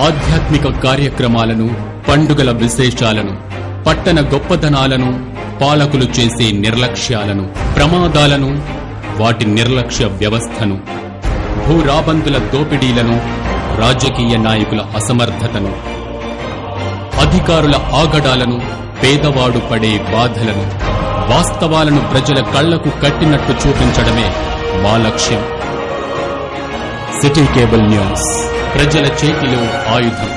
ఆధ్యాత్మిక కార్యక్రమాలను, పండుగల విశేషాలను, పట్టణ గొప్పదనాలను, పాలకులు చేసే నిర్లక్ష్యాలను, ప్రమాదాలను, వాటి నిర్లక్ష్య వ్యవస్థను, భూరాబందుల దోపిడీలను, రాజకీయ నాయకుల అసమర్థతను, అధికారుల ఆగడాలను, పేదవాడు పడే బాధలను, వాస్తవాలను ప్రజల కళ్లకు కట్టినట్టు చూపించడమే మా లక్ష్యం. సిటీ కేబుల్ న్యూస్, ప్రజల చేతిలో ఆయుధం.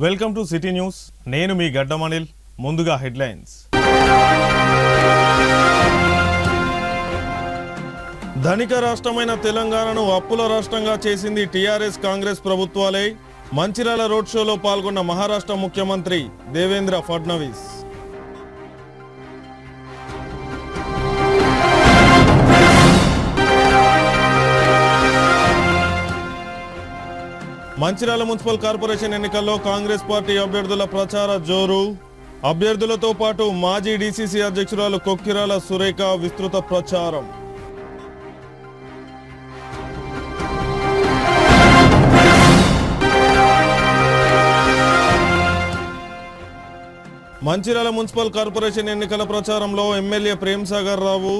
Welcome to city news. నేను మీ గడ్డమనిల్. ముందుగా హెడ్లైన్స్. ధనిక రాష్ట్రమైన తెలంగాణను అప్పుల రాష్ట్రంగా చేసింది టీఆర్ఎస్ కాంగ్రెస్ ప్రభుత్వాలే. మంచిర్యాల రోడ్ షోలో పాల్గొన్న మహారాష్ట్ర ముఖ్యమంత్రి దేవేంద్ర ఫడ్నవీస్. మంచిర్యాల మున్సిపల్ కార్పొరేషన్ ఎన్నికల్లో కాంగ్రెస్ పార్టీ అభ్యర్థుల ప్రచార జోరు. అభ్యర్థులతో పాటు మాజీ డీసీసీ అధ్యక్షురాలు కొక్కిరాల సురేఖ విస్తృత ప్రచారం. మంచిర్యాల మున్సిపల్ కార్పొరేషన్ ఎన్నికల ప్రచారంలో MLA Premsagar Rao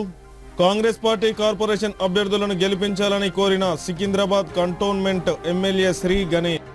Congress party corporation అభ్యర్థులను గెలిపించాలని కోరిన Secunderabad cantonment MLA Shri Ganesh.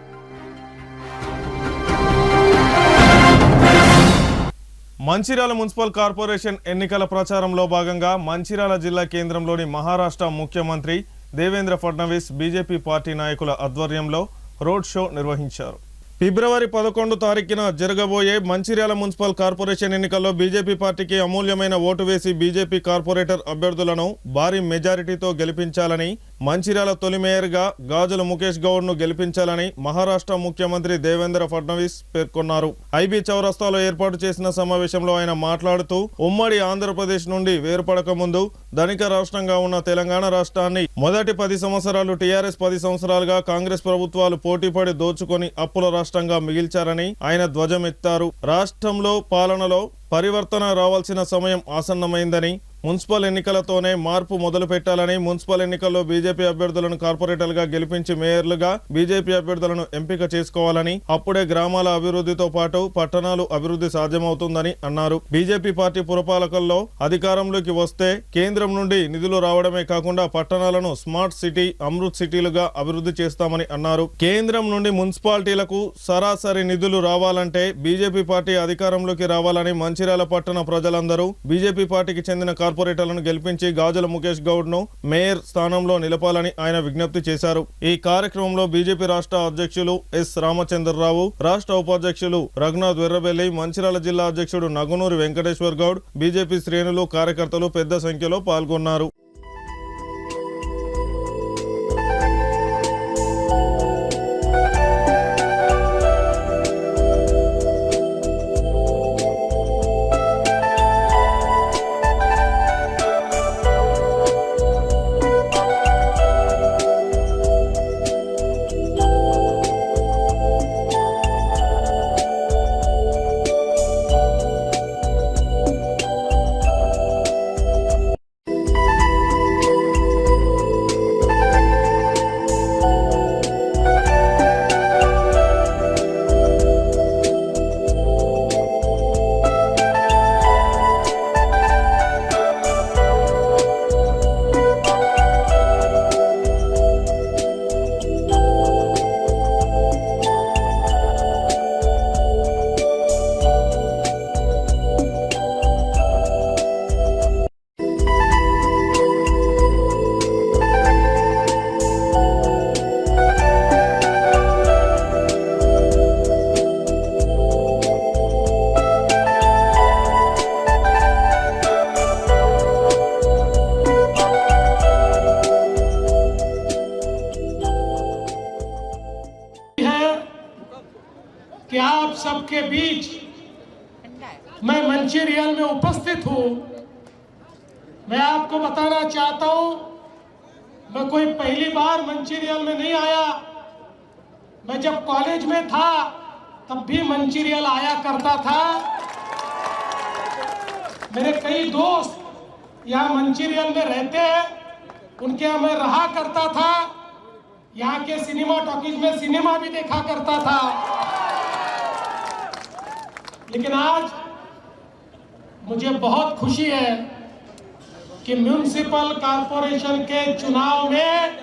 Mancherial municipal corporation ఎన్నికల ప్రచారంలో భాగంగా మంచిర్యాల జిల్లా కేంద్రంలోని మహారాష్ట్ర ముఖ్యమంత్రి దేవేంద్ర ఫడ్నవీస్ బీజేపీ పార్టీ నాయకుల ఆధ్వర్యంలో రోడ్ షో నిర్వహించారు. ఫిబ్రవరి 11 తారీఖున జరగబోయే మంచిర్యాల మున్సిపల్ కార్పొరేషన్ ఎన్నికల్లో బీజేపీ పార్టీకి అమూల్యమైన ఓటు వేసి బీజేపీ కార్పొరేటర్ అభ్యర్థులను భారీ మెజారిటీతో గెలిపించాలని, మంచిర్యాల తొలి మేయర్గా గాజుల ముఖేష్ గౌడ్ ను గెలిపించాలని మహారాష్ట్ర ముఖ్యమంత్రి దేవేంద్ర ఫడ్నవీస్ పేర్కొన్నారు. ఐబీ చౌరస్తాలో ఏర్పాటు చేసిన సమావేశంలో ఆయన మాట్లాడుతూ ఉమ్మడి ఆంధ్రప్రదేశ్ నుండి వేరుపడక ముందు ధనిక రాష్ట్రంగా ఉన్న తెలంగాణ రాష్ట్రాన్ని మొదటి 10 సంవత్సరాలు టీఆర్ఎస్ 10 సంవత్సరాలుగా కాంగ్రెస్ ప్రభుత్వాలు పోటీపడి దోచుకొని అప్పుల రాష్ట్రంగా మిగిల్చారని ఆయన ధ్వజమెత్తారు. రాష్ట్రంలో పాలనలో పరివర్తన రావాల్సిన సమయం ఆసన్నమైందని, మున్సిపల్ ఎన్నికలతోనే మార్పు మొదలు పెట్టాలని, మున్సిపల్ ఎన్నికల్లో బీజేపీ అభ్యర్థులను కార్పొరేటర్లుగా గెలిపించి మేయర్లుగా బీజేపీ అభ్యర్థులను ఎంపిక చేసుకోవాలని, అప్పుడే గ్రామాల అభివృద్ధితో పాటు పట్టణాలు అభివృద్ధి సాధ్యమవుతుందని అన్నారు. బీజేపీ పార్టీ పురపాలకల్లో అధికారంలోకి వస్తే కేంద్రం నుండి నిధులు రావడమే కాకుండా పట్టణాలను స్మార్ట్ సిటీ, అమృత్ సిటీలుగా అభివృద్ధి చేస్తామని అన్నారు. కేంద్రం నుండి మున్సిపాలిటీలకు సరాసరి నిధులు రావాలంటే బీజేపీ పార్టీ అధికారంలోకి రావాలని మంచిర్యాల పట్టణ ప్రజలందరూ బీజేపీ పార్టీకి చెందిన కార్పొరేటర్లను గెలిపించి గాజుల ముఖేష్ గౌడ్ ను మేయర్ స్థానంలో నిలపాలని ఆయన విజ్ఞప్తి చేశారు. ఈ కార్యక్రమంలో బీజేపీ రాష్ట్ర అధ్యక్షులు ఎస్ రామచంద్రరావు, రాష్ట్ర ఉపాధ్యక్షులు రఘునాథ్ వెర్రబెల్లి, మంచిర్యాల జిల్లా అధ్యక్షుడు నగునూరి వెంకటేశ్వర్ గౌడ్, బీజేపీ శ్రేణులు, కార్యకర్తలు పెద్ద సంఖ్యలో పాల్గొన్నారు. कि आप सबके बीच मैं मंचिरियल में उपस्थित हूं। मैं आपको बताना चाहता हूं, मैं कोई पहली बार मंचिरियल में नहीं आया। मैं जब कॉलेज में था तब भी मंचिरियल आया करता था। मेरे कई दोस्त यहाँ मंचरियल में रहते हैं, उनके यहाँ मैं रहा करता था, यहाँ के सिनेमा टॉकीज में सिनेमा भी देखा करता था। लेकिन आज मुझे बहुत खुशी है कि म्युनिसिपल कॉरपोरेशन के चुनाव में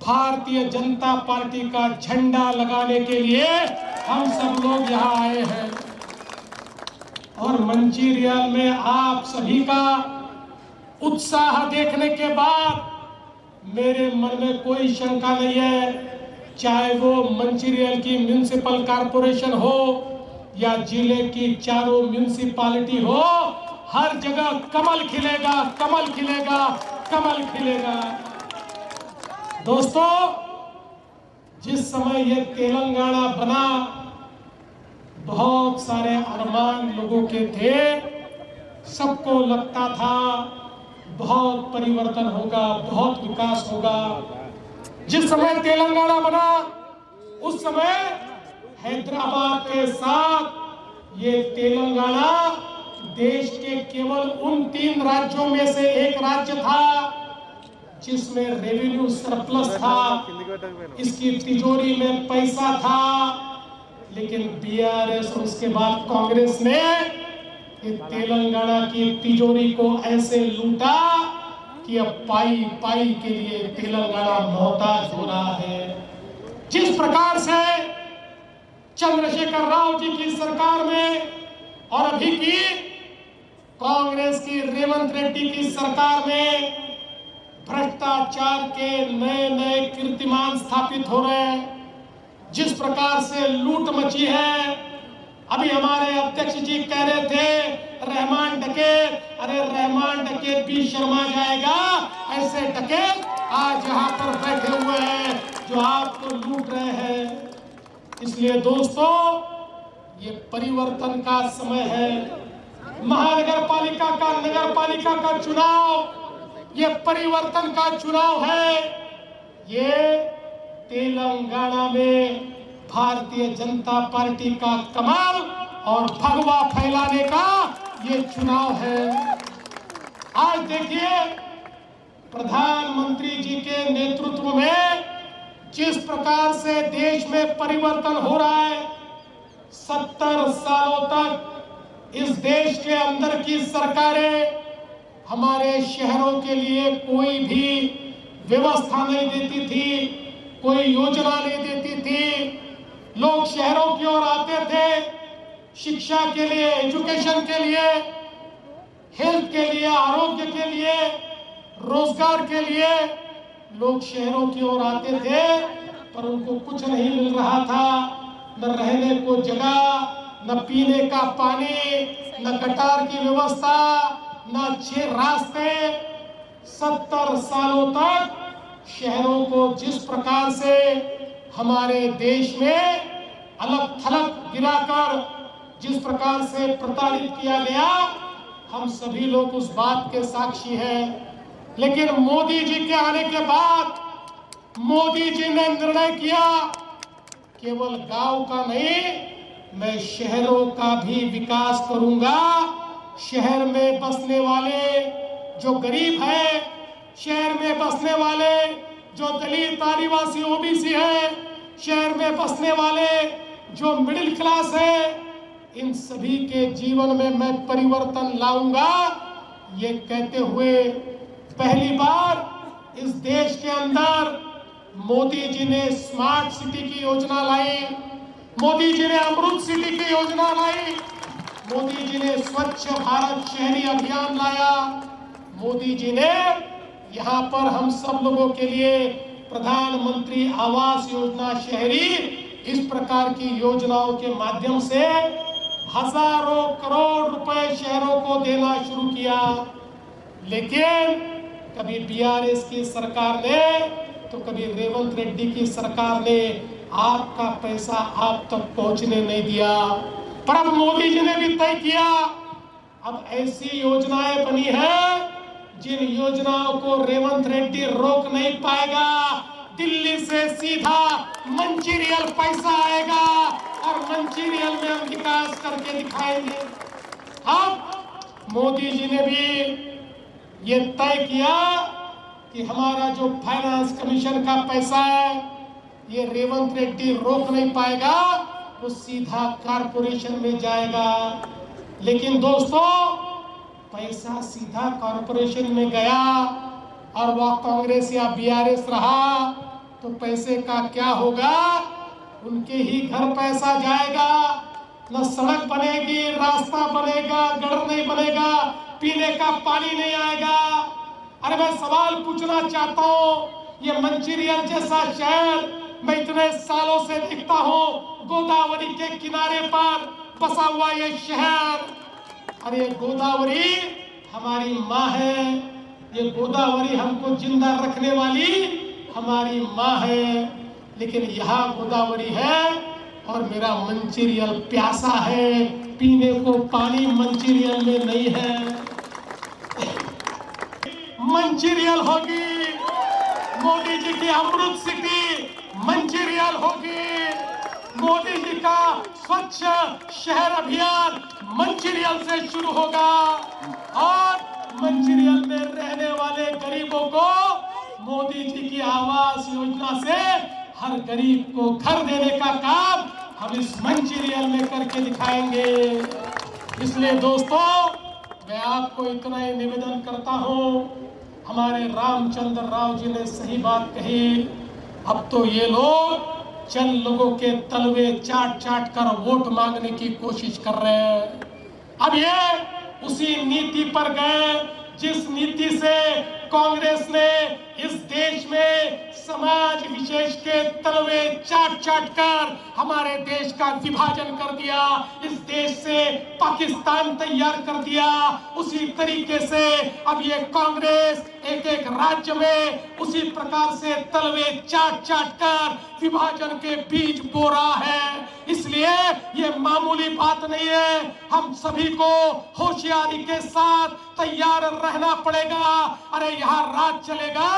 भारतीय जनता पार्टी का झंडा लगाने के लिए हम सब लोग यहाँ आए हैं। और मंचरियल में आप सभी का उत्साह देखने के बाद मेरे मन में कोई शंका नहीं है, चाहे वो मंचरियल की म्युनिसिपल कॉरपोरेशन हो या जिले की चारों म्युनिसिपैलिटी हो, हर जगह कमल खिलेगा, कमल खिलेगा, कमल खिलेगा। दोस्तों, जिस समय ये तेलंगाना बना, बहुत सारे अरमान लोगों के थे, सबको लगता था बहुत परिवर्तन होगा, बहुत विकास होगा। जिस समय तेलंगाना बना, उस समय हैदराबाद के साथ ये तेलंगाना देश के केवल उन 3 राज्यों में से एक राज्य था जिसमें रेवेन्यू सरप्लस था, इसकी तिजोरी में पैसा था। लेकिन बीआरएस और उसके बाद कांग्रेस ने तेलंगाना की तिजोरी को ऐसे लूटा कि अब पाई पाई के लिए तेलंगाना मोहताज हो रहा है। जिस प्रकार से चंद्रशेखर राव जी की सरकार में और अभी की कांग्रेस की रेवंत रेड्डी की सरकार में भ्रष्टाचार के नए नए कीर्तिमान स्थापित हो रहे हैं, जिस प्रकार से लूट मची है। अभी हमारे अध्यक्ष जी कह रहे थे रहमान डकैत, अरे रहमान डकैत भी शर्मा जाएगा, ऐसे डकैत आज यहाँ पर बैठे हुए हैं जो आपको लूट रहे हैं। इसलिए दोस्तों, ये परिवर्तन का समय है। महानगर पालिका का, नगर पालिका का चुनाव ये परिवर्तन का चुनाव है। ये तेलंगाना में भारतीय जनता पार्टी का कमाल और भगवा फैलाने का ये चुनाव है। आज देखिए, प्रधानमंत्री जी के नेतृत्व में जिस प्रकार से देश में परिवर्तन हो रहा है, 70 सालों तक इस देश के अंदर की सरकारें हमारे शहरों के लिए कोई भी व्यवस्था नहीं देती थी, कोई योजना नहीं देती थी। लोग शहरों की ओर आते थे शिक्षा के लिए, एजुकेशन के लिए, हेल्थ के लिए, आरोग्य के लिए, रोजगार के लिए लोग शहरों की ओर आते थे, पर उनको कुछ नहीं मिल रहा था। न रहने को जगह, न पीने का पानी, न गटार की व्यवस्था, न अच्छे रास्ते। 70 सालों तक शहरों को जिस प्रकार से हमारे देश में अलग थलग गिराकर जिस प्रकार से प्रताड़ित किया गया, हम सभी लोग उस बात के साक्षी हैं। लेकिन मोदी जी के आने के बाद मोदी जी ने निर्णय किया केवल गांव का नहीं, मैं शहरों का भी विकास करूंगा। शहर में बसने वाले जो गरीब है, शहर में बसने वाले जो दलित, आदिवासी, ओबीसी है, शहर में बसने वाले जो मिडिल क्लास है, इन सभी के जीवन में मैं परिवर्तन लाऊंगा। ये कहते हुए पहली बार इस देश के अंदर मोदी जी ने स्मार्ट सिटी की योजना लाई, मोदी जी ने अमृत सिटी की योजना लाई, मोदी जी ने स्वच्छ भारत शहरी अभियान लाया, मोदी जी ने यहाँ पर हम सब लोगों के लिए प्रधानमंत्री आवास योजना शहरी, इस प्रकार की योजनाओं के माध्यम से हजारों करोड़ रुपए शहरों को देना शुरू किया। लेकिन कभी बीआरएस की सरकार ने तो कभी रेवंत रेड्डी की सरकार ने आपका पैसा आप तक पहुंचने नहीं दिया। पर अब मोदी जी ने भी तय किया, अब ऐसी योजनाएं बनी है जिन योजनाओं को रेवंत रेड्डी रोक नहीं पाएगा। दिल्ली से सीधा मंचरियल पैसा आएगा और मंचरियल में हम विकास करके दिखाएंगे। अब मोदी जी ने भी ये तय किया कि हमारा जो फाइनेंस कमीशन का पैसा है ये रेवंत रेड्डी रोक नहीं पाएगा, वो सीधा कारपोरेशन में जाएगा। लेकिन दोस्तों, पैसा सीधा कारपोरेशन में गया और वह कांग्रेस या बीआरएस रहा तो पैसे का क्या होगा? उनके ही घर पैसा जाएगा, न सड़क बनेगी, रास्ता बनेगा, गटर नहीं बनेगा, पीने का पानी नहीं आएगा। अरे मैं सवाल पूछना चाहता हूँ, ये मंचिरियल जैसा शहर मैं इतने सालों से देखता हूँ, गोदावरी के किनारे पर बसा हुआ ये शहर। अरे गोदावरी हमारी माँ है, ये गोदावरी हमको जिंदा रखने वाली हमारी माँ है। लेकिन यहाँ गोदावरी है और मेरा मंचिरियल प्यासा है, पीने को पानी मंचिरियल में नहीं है। मंचिरियल होगी, मोदी जी की अमृत सिटी मंचिरियल होगी, मोदी जी का स्वच्छ शहर अभियान मंचिरियल से शुरू होगा और मंचिरियल में रहने वाले गरीबों को मोदी जी की आवास योजना से हर गरीब को घर देने का काम हम इस मंचिरियल में करके दिखाएंगे। इसलिए दोस्तों, मैं आपको इतना ही निवेदन करता हूँ, हमारे रामचंद्र राव जी ने सही बात कही। अब तो ये लोग चंद लोगों के तलवे चाट चाट कर वोट मांगने की कोशिश कर रहे हैं। अब ये उसी नीति पर गए जिस नीति से कांग्रेस ने इस देश में समाज विशेष के तलवे चाट चाट कर हमारे देश का विभाजन कर दिया, इस देश से पाकिस्तान तैयार कर दिया। उसी तरीके से अब ये कांग्रेस एक एक राज्य में उसी प्रकार से तलवे चाट चाट कर विभाजन के बीज बो रहा है। इसलिए ये मामूली बात नहीं है, हम सभी को होशियारी के साथ तैयार रहना पड़ेगा। अरे यहाँ राज चलेगा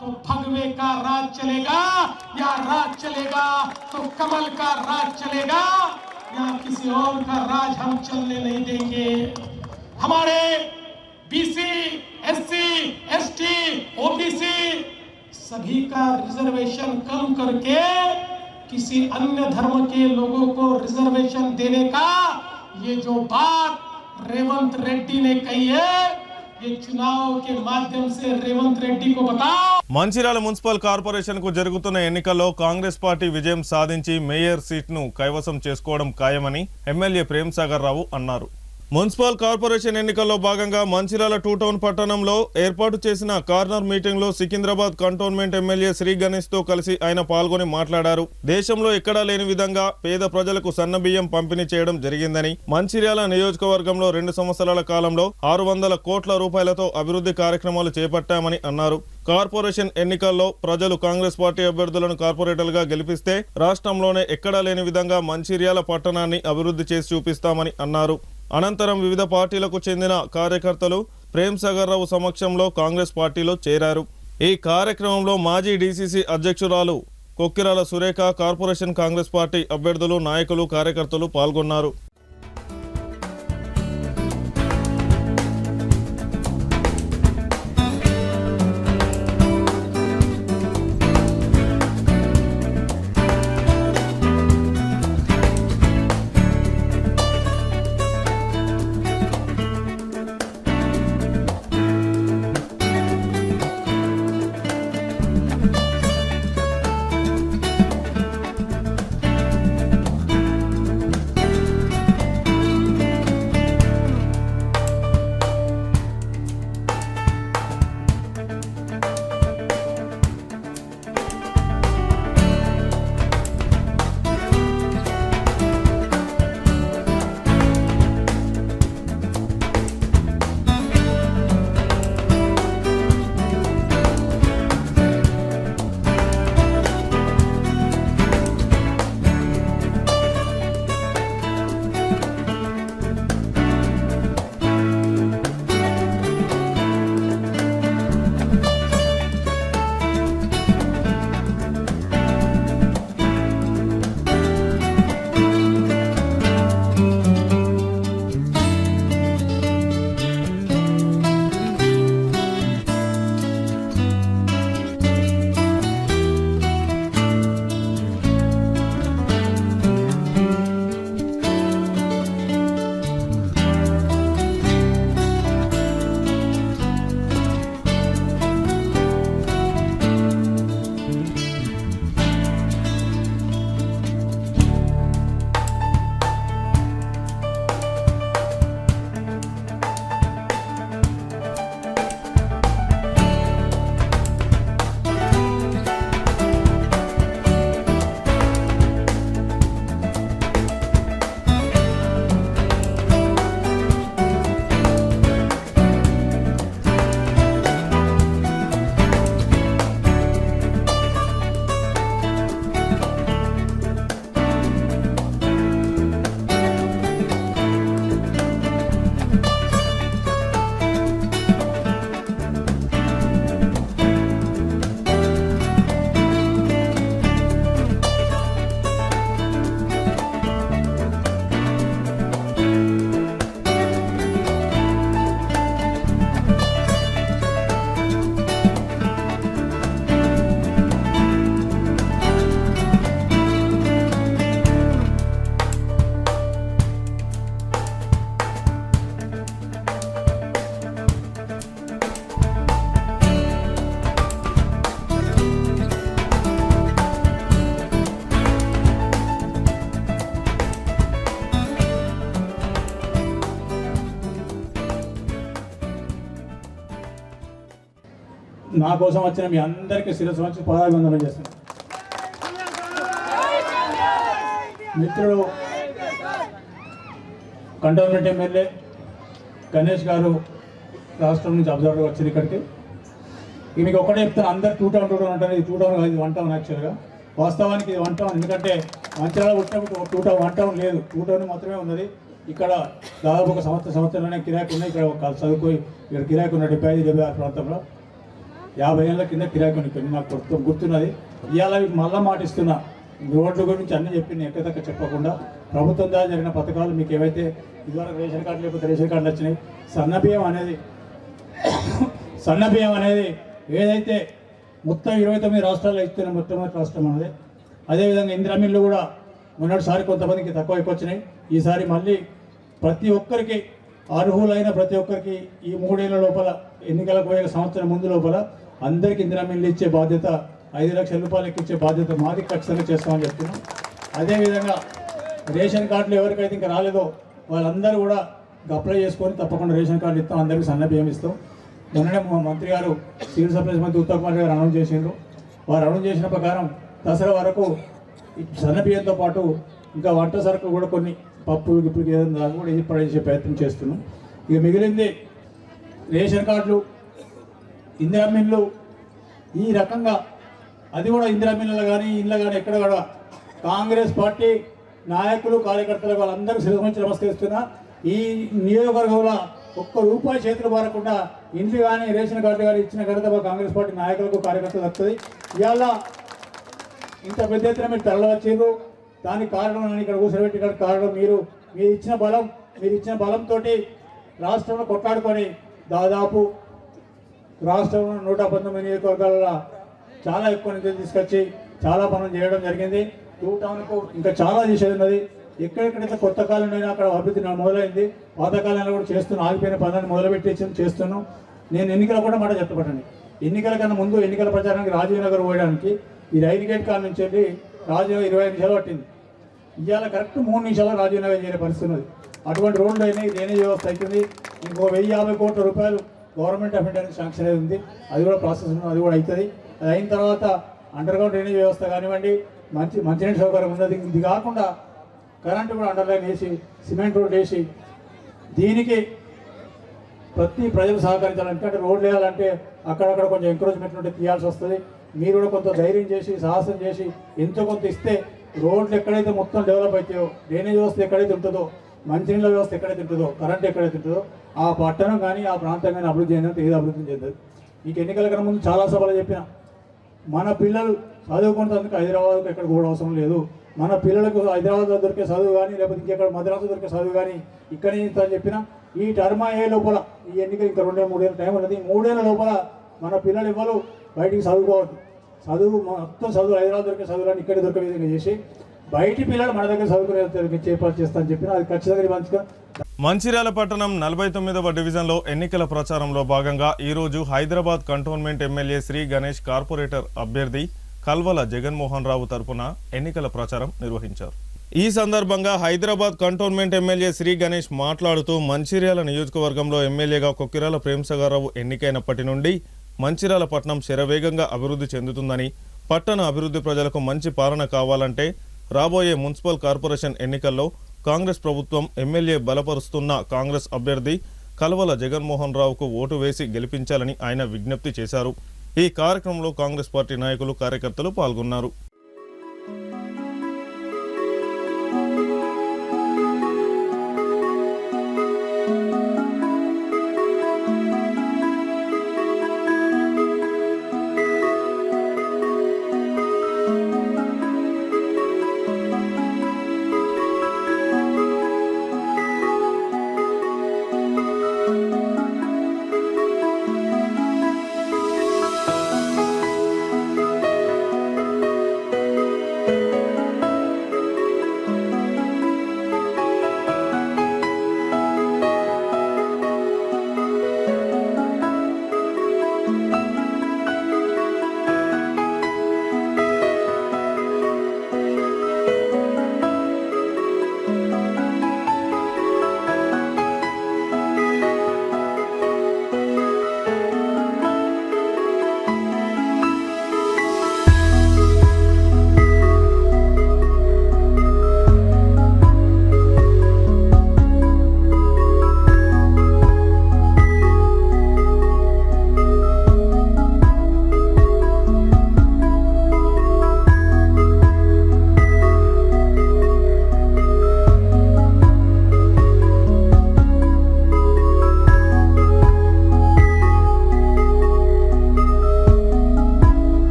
तो भगवे का राज चलेगा, या राज चलेगा तो कमल का राज चलेगा, या किसी और का राज हम चलने नहीं देंगे। हमारे बीसी, एससी, एसटी, ओबीसी सभी का रिजर्वेशन कम करके किसी अन्य धर्म के लोगों को रिजर्वेशन देने का ये जो बात रेवंत रेड्डी ने कही है, ये चुनाव के माध्यम से रेवंत रेड्डी को बताओ। మంచిర్యాల మున్సిపల్ కార్పొరేషన్ కు జరుగుతున్న ఎన్నికల్లో కాంగ్రెస్ పార్టీ విజయం సాధించి మేయర్ సీట్ను కైవసం చేసుకోవడం ఖాయమని ఎమ్మెల్యే ప్రేమ్ సాగర్ రావు అన్నారు. మున్సిపల్ కార్పొరేషన్ ఎన్నికల్లో భాగంగా మంచిర్యాల 2 టౌన్ పట్టణంలో ఏర్పాటు చేసిన కార్నర్ మీటింగ్ లో సికింద్రాబాద్ కంటోన్మెంట్ ఎమ్మెల్యే శ్రీ గణేష్ తో కలిసి ఆయన పాల్గొని మాట్లాడారు. దేశంలో ఎక్కడా లేని విధంగా పేద ప్రజలకు సన్నబియ్యం పంపిణీ చేయడం జరిగిందని, మంచిర్యాల నియోజకవర్గంలో 2 సంవత్సరాల కాలంలో 600 కోట్ల రూపాయలతో అభివృద్ధి కార్యక్రమాలు చేపట్టామని అన్నారు. కార్పొరేషన్ ఎన్నికల్లో ప్రజలు కాంగ్రెస్ పార్టీ అభ్యర్థులను కార్పొరేటర్లుగా గెలిపిస్తే రాష్ట్రంలోనే ఎక్కడా లేని విధంగా మంచిర్యాల పట్టణాన్ని అభివృద్ధి చేసి చూపిస్తామని అన్నారు. అనంతరం వివిధ పార్టీలకు చెందిన కార్యకర్తలు ప్రేమ్ సాగర్ రావు సమక్షంలో కాంగ్రెస్ పార్టీలో చేరారు. ఈ కార్యక్రమంలో మాజీ డీసీసీ అధ్యక్షురాలు కొక్కిరాల సురేఖ, కార్పొరేషన్ కాంగ్రెస్ పార్టీ అభ్యర్థులు, నాయకులు, కార్యకర్తలు పాల్గొన్నారు. నా కోసం వచ్చిన మీ అందరికీ శిరస్సు వచ్చి పాదాభివందనం చేస్తున్నాను. మిత్రుడు కంటోన్మెంట్ ఎమ్మెల్యే గణేష్ గారు రాష్ట్రం నుంచి అబ్జర్వర్గా వచ్చారు ఇక్కడికి. ఇక మీకు ఒక్కటే చెప్తాను, అందరు 2 టౌన్ అంటారు. ఇది 2 టౌన్ కాదు, ఇది 1 టౌన్. యాక్చువల్గా వాస్తవానికి ఇది 1 టౌన్. ఎందుకంటే మంచిర్యాల పుట్టినప్పుడు 2 టౌన్ 1 టౌన్ లేదు, 2 టౌన్ మాత్రమే ఉన్నది. ఇక్కడ దాదాపు ఒక సంవత్సరంలోనే కిరాయికి ఉన్నాయి. ఇక్కడ ఒక చదువుకోయి ఇక్కడ కిరాయికి ఉన్న 75-76 ప్రాంతంలో 50 ఏళ్ళ కింద కిరాయికి ఉన్నాయి. నాకు గుర్తున్నది. ఇవాళ మళ్ళా మాటిస్తున్నా, రోడ్ల గురించి అన్నీ చెప్పింది ఎక్కదక్క చెప్పకుండా ప్రభుత్వం ద్వారా జరిగిన పథకాలు మీకు ఏవైతే ఇదివరకు రేషన్ కార్డు లేకపోతే రేషన్ కార్డులు వచ్చినాయి, సన్నబియ్యం అనేది ఏదైతే మొత్తం 29 రాష్ట్రాల్లో ఇస్తున్న మొట్టమొదటి రాష్ట్రం అనేది. అదేవిధంగా ఇందిరా మిల్లు కూడా మొన్నటిసారి కొంతమందికి తక్కువ ఎక్కువ వచ్చినాయి. ఈసారి మళ్ళీ ప్రతి ఒక్కరికి అర్హులైన ప్రతి ఒక్కరికి ఈ 3 ఏళ్ల లోపల ఎన్నికలకు పోయే సంవత్సరం ముందు లోపల అందరికీ ఇందిరా మిల్లు ఇచ్చే బాధ్యత, 5 లక్షల రూపాయలు ఎక్కించే బాధ్యత మాది ఖచ్చితంగా చేస్తామని చెప్తున్నాం. అదేవిధంగా రేషన్ కార్డులు ఎవరికైతే ఇంకా రాలేదో వాళ్ళందరూ కూడా అప్లై చేసుకొని తప్పకుండా రేషన్ కార్డు ఇస్తాం, అందరికీ సన్న బియ్యం ఇస్తాం. మొన్ననే మా మంత్రి గారు సివిల్ సప్లైస్ మంత్రి ఉత్తమ్ కుమార్ గారు అనౌన్స్ చేసిండ్రు. వారు అనౌన్స్ చేసిన ప్రకారం దసరా వరకు సన్న బియ్యంతో పాటు ఇంకా వంట సరుకులు కూడా కొన్ని పప్పులు గిప్పులు ఏదైనా కూడా ఏర్పాటు చేసే ప్రయత్నం చేస్తున్నాం. ఇక మిగిలింది రేషన్ కార్డులు, ఇందిరా మిల్లు. ఈ రకంగా అది కూడా ఇందిరా మిల్లులు కానీ ఇండ్లు కానీ ఎక్కడ కూడా కాంగ్రెస్ పార్టీ నాయకులు కార్యకర్తలు వాళ్ళందరూ శిరస్సు నమస్కరిస్తున్నా. ఈ నియోజకవర్గంలో ఒక్క రూపాయి చేతులు మారకుండా ఇండ్లు కానీ రేషన్ కార్డు కానీ ఇచ్చిన ఘనత కాంగ్రెస్ పార్టీ నాయకులకు కార్యకర్తలు వస్తుంది. ఇవాళ ఇంత పెద్ద ఎత్తున మీరు తరలివచ్చారు. దానికి కారణం నేను ఇక్కడ కూర్చోబెట్టి ఇక్కడ కారణం మీరు ఇచ్చిన బలంతో రాష్ట్రంలో కొట్లాడుకొని దాదాపు రాష్ట్రంలో 119 నియోజకవర్గాలలో చాలా ఎక్కువ నిధులు తీసుకొచ్చి చాలా పనులు చేయడం జరిగింది. 2 టౌన్కు ఇంకా చాలా చేసేది ఉన్నది. ఎక్కడెక్కడైతే కొత్త కాలంలో అక్కడ అభివృద్ధి మొదలైంది. పాతకాలంలో కూడా చేస్తున్నాం, ఆగిపోయిన పనులను మొదలుపెట్టి చేస్తున్నాం. నేను ఎన్నికలు కూడా మాట చెప్పబట్టండి. ఎన్నికల కన్నా ముందు ఎన్నికల ప్రచారానికి రాజీవ్ నగర్ పోయడానికి ఈ రైలు గేట్ కాడ నుంచి వెళ్ళి రాజీవ్ 20 నిమిషాలు పట్టింది. ఇవాళ కరెక్ట్ 3 నిమిషాలు రాజీవ్ నగర్ చేరే పరిస్థితి ఉన్నది. అటువంటి రోడ్లు అయినాయి, డ్రైనేజ్ వ్యవస్థ అవుతుంది. ఇంకో 1050 కోట్ల రూపాయలు గవర్నమెంట్ ఆఫ్ ఇండియా శాంక్షన్ అయి ఉంది. అది కూడా ప్రాసెస్ ఉంది, అది కూడా అవుతుంది. అది అయిన తర్వాత అండర్గ్రౌండ్ డ్రైనేజ్ వ్యవస్థ కానివ్వండి, మంచినీటి సౌకర్యం ఉన్నది. ఇది కాకుండా కరెంటు కూడా అండర్లైన్ వేసి సిమెంట్ రోడ్ వేసి దీనికి ప్రతి ప్రజలు సహకరించాలి. ఎందుకంటే రోడ్లు వేయాలంటే అక్కడక్కడ కొంచెం ఎంకరేజ్మెంట్ ఉంటే తీయాల్సి వస్తుంది. మీరు కూడా కొంత ధైర్యం చేసి సాహసం చేసి ఎంతో కొంత ఇస్తే రోడ్లు ఎక్కడైతే మొత్తం డెవలప్ అవుతాయో, డ్రైనేజ్ వ్యవస్థ ఎక్కడైతే ఉంటుందో, మంచినీళ్ళ వ్యవస్థ ఎక్కడైతే ఉంటుందో, కరెంట్ ఎక్కడైతే ఉంటుందో ఆ పట్టణం కానీ ఆ ప్రాంతం కానీ అభివృద్ధి చెందినంత ఏది అభివృద్ధి చెందదు. మీకు ఎన్నికల కన్నా ముందు చాలా సభలు చెప్పిన, మన పిల్లలు చదువుకున్నందుకు హైదరాబాద్కు ఎక్కడ కూడా అవసరం లేదు. మన పిల్లలకు హైదరాబాద్లో దొరికే చదువు కానీ లేకపోతే ఇంకెక్కడ మద్రాసు దొరికే చదువు కానీ ఇక్కడే అని చెప్పిన ఈ టర్మ్ అయ్యే లోపల ఈ ఎన్నికలు ఇంకా 2-3 ఏళ్ళ టైం ఉన్నది. 3 ఏళ్ళ లోపల మన పిల్లలు ఎవరు బయటికి చదువుకోవద్దు. మొత్తం చదువు హైదరాబాద్ దొరికే చదువులని ఇక్కడ దొరికే విధంగా చేసి బయటి పిల్లలు మన దగ్గర చదువుకునే చేపట్టు చేస్తానని చెప్పిన అది ఖచ్చితంగా మంచిగా. మంచిర్యాల పట్టణం 49వ డివిజన్లో ఎన్నికల ప్రచారంలో భాగంగా ఈరోజు Hyderabad cantonment MLA Shri Ganesh corporator అభ్యర్థి కల్వల జగన్మోహన్ రావు తరపున ఎన్నికల ప్రచారం నిర్వహించారు. ఈ సందర్భంగా హైదరాబాద్ కంటోన్మెంట్ ఎమ్మెల్యే శ్రీ గణేష్ మాట్లాడుతూ మంచిర్యాల నియోజకవర్గంలో ఎమ్మెల్యేగా కొక్కిరాల ప్రేమ్సాగర్రావు ఎన్నికైనప్పటి నుండి మంచిర్యాల పట్టణం శరవేగంగా అభివృద్ధి చెందుతుందని, పట్టణ అభివృద్ధి ప్రజలకు మంచి పాలన కావాలంటే రాబోయే మున్సిపల్ కార్పొరేషన్ ఎన్నికల్లో కాంగ్రెస్ ప్రభుత్వం ఎమ్మెల్యే బలపరుస్తున్న కాంగ్రెస్ అభ్యర్థి కల్వల జగన్మోహన్ రావుకు ఓటు వేసి గెలిపించాలని ఆయన విజ్ఞప్తి చేశారు. ఈ కార్యక్రమంలో కాంగ్రెస్ పార్టీ నాయకులు, కార్యకర్తలు పాల్గొన్నారు.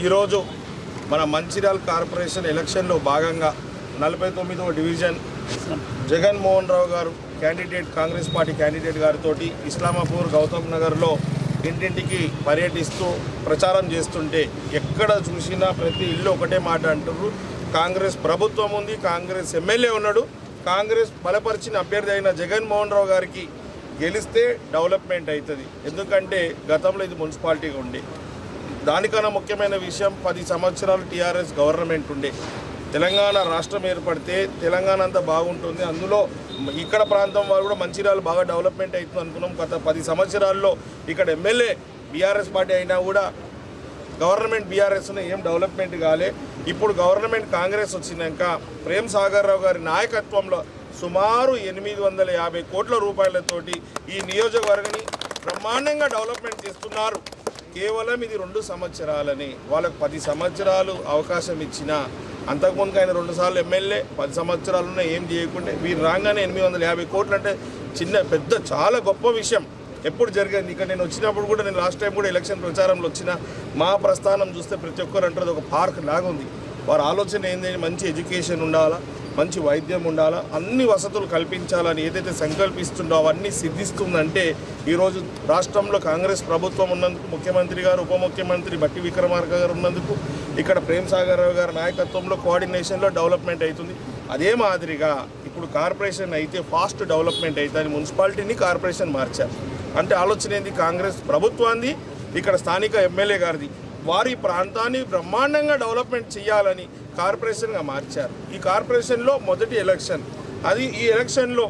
ఈరోజు మన మంచిర్యాల కార్పొరేషన్ ఎలక్షన్లో భాగంగా 49వ డివిజన్ జగన్మోహన్ రావు గారు క్యాండిడేట్ కాంగ్రెస్ పార్టీ క్యాండిడేట్ గారితో ఇస్లామాపూర్ గౌతమ్ నగర్లో ఇంటింటికి పర్యటిస్తూ ప్రచారం చేస్తుంటే ఎక్కడ చూసినా ప్రతి ఇల్లు ఒకటే మాట అంటారు, కాంగ్రెస్ ప్రభుత్వం ఉంది, కాంగ్రెస్ ఎమ్మెల్యే ఉన్నాడు, కాంగ్రెస్ బలపరిచిన అభ్యర్థి అయిన జగన్మోహన్ రావు గారికి గెలిస్తే డెవలప్మెంట్ అవుతుంది. ఎందుకంటే గతంలో ఇది మున్సిపాలిటీగా ఉండే, దానికన్నా ముఖ్యమైన విషయం 10 సంవత్సరాలు టీఆర్ఎస్ గవర్నమెంట్ ఉండే. తెలంగాణ రాష్ట్రం ఏర్పడితే తెలంగాణ అంతా బాగుంటుంది, అందులో ఇక్కడ ప్రాంతం వాళ్ళు కూడా మంచిర్యాల బాగా డెవలప్మెంట్ అవుతుంది అనుకున్నాం. గత 10 సంవత్సరాల్లో ఇక్కడ ఎమ్మెల్యే బీఆర్ఎస్ పార్టీ అయినా కూడా గవర్నమెంట్ బీఆర్ఎస్ను ఏం డెవలప్మెంట్ కాలే. ఇప్పుడు గవర్నమెంట్ కాంగ్రెస్ వచ్చినాక ప్రేమ్ సాగర్ రావు గారి నాయకత్వంలో సుమారు 850 కోట్ల రూపాయలతోటి ఈ నియోజకవర్గాన్ని బ్రహ్మాండంగా డెవలప్మెంట్ చేస్తున్నారు. కేవలం ఇది 2 సంవత్సరాలని, వాళ్ళకు 10 సంవత్సరాలు అవకాశం ఇచ్చిన, అంతకుముందుకు ఆయన 2 సార్లు ఎమ్మెల్యే 10 సంవత్సరాలున్నా ఏం చేయకుంటే వీరు రాగానే 850 కోట్లు అంటే పెద్ద చాలా గొప్ప విషయం. ఎప్పుడు జరిగింది ఇక్కడ నేను వచ్చినప్పుడు కూడా, నేను లాస్ట్ టైం కూడా ఎలక్షన్ ప్రచారంలో వచ్చిన, మా ప్రస్థానం చూస్తే ప్రతి ఒక్కరు అంటారు ఒక పార్క్ లాగా ఉంది. వారి ఆలోచన ఏంటంటే మంచి ఎడ్యుకేషన్ ఉండాలా, మంచి వైద్యం ఉండాలా, అన్ని వసతులు కల్పించాలని ఏదైతే సంకల్పిస్తుందో అవన్నీ సిద్ధిస్తుందంటే ఈరోజు రాష్ట్రంలో కాంగ్రెస్ ప్రభుత్వం ఉన్నందుకు, ముఖ్యమంత్రి గారు, ఉప ముఖ్యమంత్రి బట్టి విక్రమార్క గారు ఉన్నందుకు, ఇక్కడ ప్రేమ్ సాగర్ రావు గారి నాయకత్వంలో కోఆర్డినేషన్లో డెవలప్మెంట్ అవుతుంది. అదే మాదిరిగా ఇప్పుడు కార్పొరేషన్ అయితే ఫాస్ట్ డెవలప్మెంట్ అవుతుంది. మున్సిపాలిటీని కార్పొరేషన్ మార్చారు అంటే ఆలోచన ఏంది, కాంగ్రెస్ ప్రభుత్వాన్ని ఇక్కడ స్థానిక ఎమ్మెల్యే గారిది, వారి ప్రాంతాన్ని బ్రహ్మాండంగా డెవలప్మెంట్ చేయాలని కార్పొరేషన్గా మార్చారు. ఈ కార్పొరేషన్లో మొదటి ఎలక్షన్ అది. ఈ ఎలక్షన్లో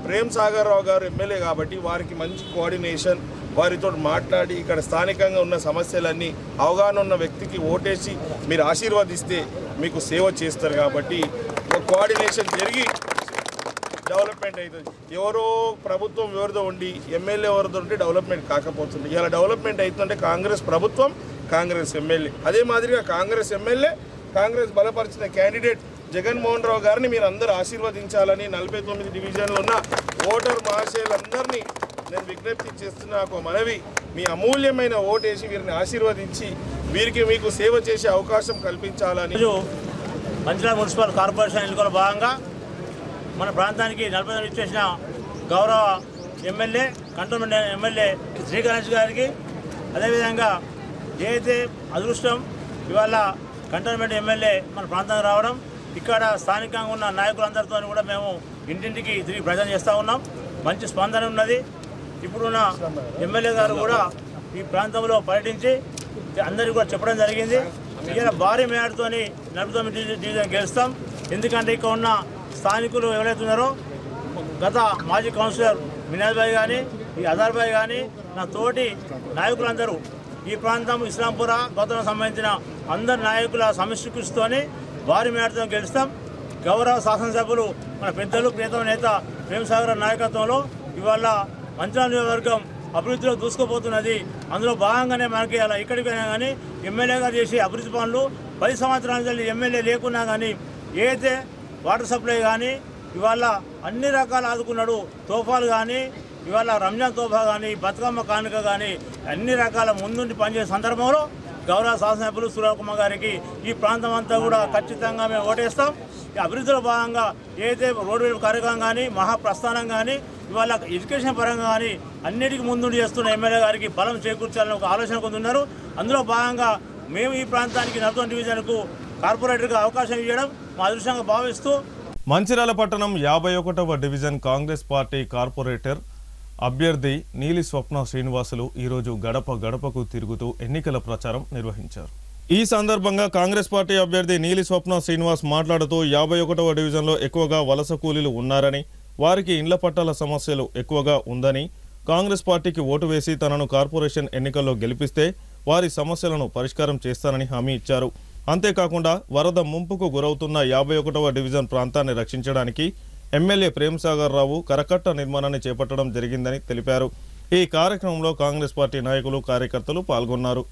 ప్రేమ్ సాగర్ రావు గారు ఎమ్మెల్యే కాబట్టి వారికి మంచి కోఆర్డినేషన్, వారితో మాట్లాడి ఇక్కడ స్థానికంగా ఉన్న సమస్యలన్నీ అవగాహన ఉన్న వ్యక్తికి ఓటేసి మీరు ఆశీర్వదిస్తే మీకు సేవ చేస్తారు కాబట్టి ఒక కోఆర్డినేషన్ జరిగి డెవలప్మెంట్ అవుతుంది. ఎవరో ప్రభుత్వం ఎవరిదో ఉండి ఎమ్మెల్యే ఎవరిదో ఉంటే డెవలప్మెంట్ కాకపోతుంది. ఇలా డెవలప్మెంట్ అవుతుందంటే కాంగ్రెస్ ప్రభుత్వం, కాంగ్రెస్ ఎమ్మెల్యే. అదే మాదిరిగా కాంగ్రెస్ ఎమ్మెల్యే, కాంగ్రెస్ బలపరిచిన క్యాండిడేట్ జగన్మోహన్ రావు గారిని మీరు అందరూ ఆశీర్వదించాలని 49 డివిజన్లో ఉన్న ఓటర్ మహాశయులందరినీ నేను విజ్ఞప్తి చేస్తున్న ఒక మనవి, మీ అమూల్యమైన ఓటేసి వీరిని ఆశీర్వదించి వీరికి మీకు సేవ చేసే అవకాశం కల్పించాలని. మంచిర్యాల మున్సిపల్ కార్పొరేషన్ ఎన్నికల భాగంగా మన ప్రాంతానికి 40 ఇచ్చేసిన గౌరవ MLA, cantonment MLA Shri Ganesh గారికి, అదేవిధంగా ఏదైతే అదృష్టం ఇవాళ కంటోన్మెంట్ ఎమ్మెల్యే మన ప్రాంతానికి రావడం, ఇక్కడ స్థానికంగా ఉన్న నాయకులందరితో కూడా మేము ఇంటింటికి తిరిగి ప్రచారం చేస్తూ ఉన్నాం. మంచి స్పందన ఉన్నది. ఇప్పుడున్న ఎమ్మెల్యే గారు కూడా ఈ ప్రాంతంలో పర్యటించి అందరికీ కూడా చెప్పడం జరిగింది, ఇలా భారీ మేరతో 49 డివిజన్ గెలుస్తాం. ఎందుకంటే ఇక్కడ ఉన్న స్థానికులు ఎవరైతే ఉన్నారో, గత మాజీ కౌన్సిలర్ వినాయక్ భాయ్ కానీ, ఈ అజార్ భాయ్ కానీ, నా తోటి నాయకులందరూ ఈ ప్రాంతం ఇస్లాంపుర గౌతమ్ సంబంధించిన అందరు నాయకుల సమిష్టి కృషితోని భారీ మేరతో గెలుస్తాం. గౌరవ శాసనసభ్యులు మన పెద్దలు ప్రియతమ నేత ప్రేమ్ సాగర్ నాయకత్వంలో ఇవాళ మంచిర్యాల నియోజకవర్గం అభివృద్ధిలో దూసుకుపోతున్నది. అందులో భాగంగానే మనకి అలా ఇక్కడికైనా కానీ ఎమ్మెల్యేగా చేసే అభివృద్ధి పనులు 10 సంవత్సరాల ఎమ్మెల్యే లేకున్నా కానీ ఏదైతే వాటర్ సప్లై కానీ ఇవాళ అన్ని రకాలు ఆదుకున్నాడు. తోఫాలు కానీ, ఇవాళ రంజాన్ తోఫా కానీ, బతుకమ్మ కానుక కానీ అన్ని రకాల ముందుండి పనిచేసే సందర్భంలో గౌరవ శాసనసభ్యులు సురేష్ కుమార్ గారికి ఈ ప్రాంతం అంతా కూడా ఖచ్చితంగా మేము ఓటేస్తాం. ఈ అభివృద్ధిలో భాగంగా ఏదైతే రోడ్డు వైపు కార్యక్రమం కానీ, మహాప్రస్థానం కానీ, ఇవాళ ఎడ్యుకేషన్ పరంగా కానీ అన్నిటికీ ముందుండి చేస్తున్న ఎమ్మెల్యే గారికి బలం చేకూర్చాలని ఒక ఆలోచన కొంటున్నారు. అందులో భాగంగా మేము ఈ ప్రాంతానికి 49 డివిజన్కు కార్పొరేటర్గా అవకాశం ఇవ్వడం మా అదృష్టంగా భావిస్తూ, మంచిర్యాల పట్టణం 51వ డివిజన్ కాంగ్రెస్ పార్టీ కార్పొరేటర్ అభ్యర్థి నీలి స్వప్న శ్రీనివాసులు ఈరోజు గడప గడపకు తిరుగుతూ ఎన్నికల ప్రచారం నిర్వహించారు. ఈ సందర్భంగా కాంగ్రెస్ పార్టీ అభ్యర్థి నీలి స్వప్న శ్రీనివాస్ మాట్లాడుతూ 51వ డివిజన్లో ఎక్కువగా వలస కూలీలు ఉన్నారని, వారికి ఇండ్ల పట్టాల సమస్యలు ఎక్కువగా ఉందని, కాంగ్రెస్ పార్టీకి ఓటు వేసి తనను కార్పొరేషన్ ఎన్నికల్లో గెలిపిస్తే వారి సమస్యలను పరిష్కారం చేస్తానని హామీ ఇచ్చారు. అంతేకాకుండా వరద ముంపుకు గురవుతున్న 51వ డివిజన్ ప్రాంతాన్ని రక్షించడానికి ఎమ్మెల్యే ప్రేమ్ సాగర్ రావు కరకట్ట నిర్మాణాన్ని చేపట్టడం జరిగిందని తెలిపారు. ఈ కార్యక్రమంలో కాంగ్రెస్ పార్టీ నాయకులు, కార్యకర్తలు పాల్గొన్నారు.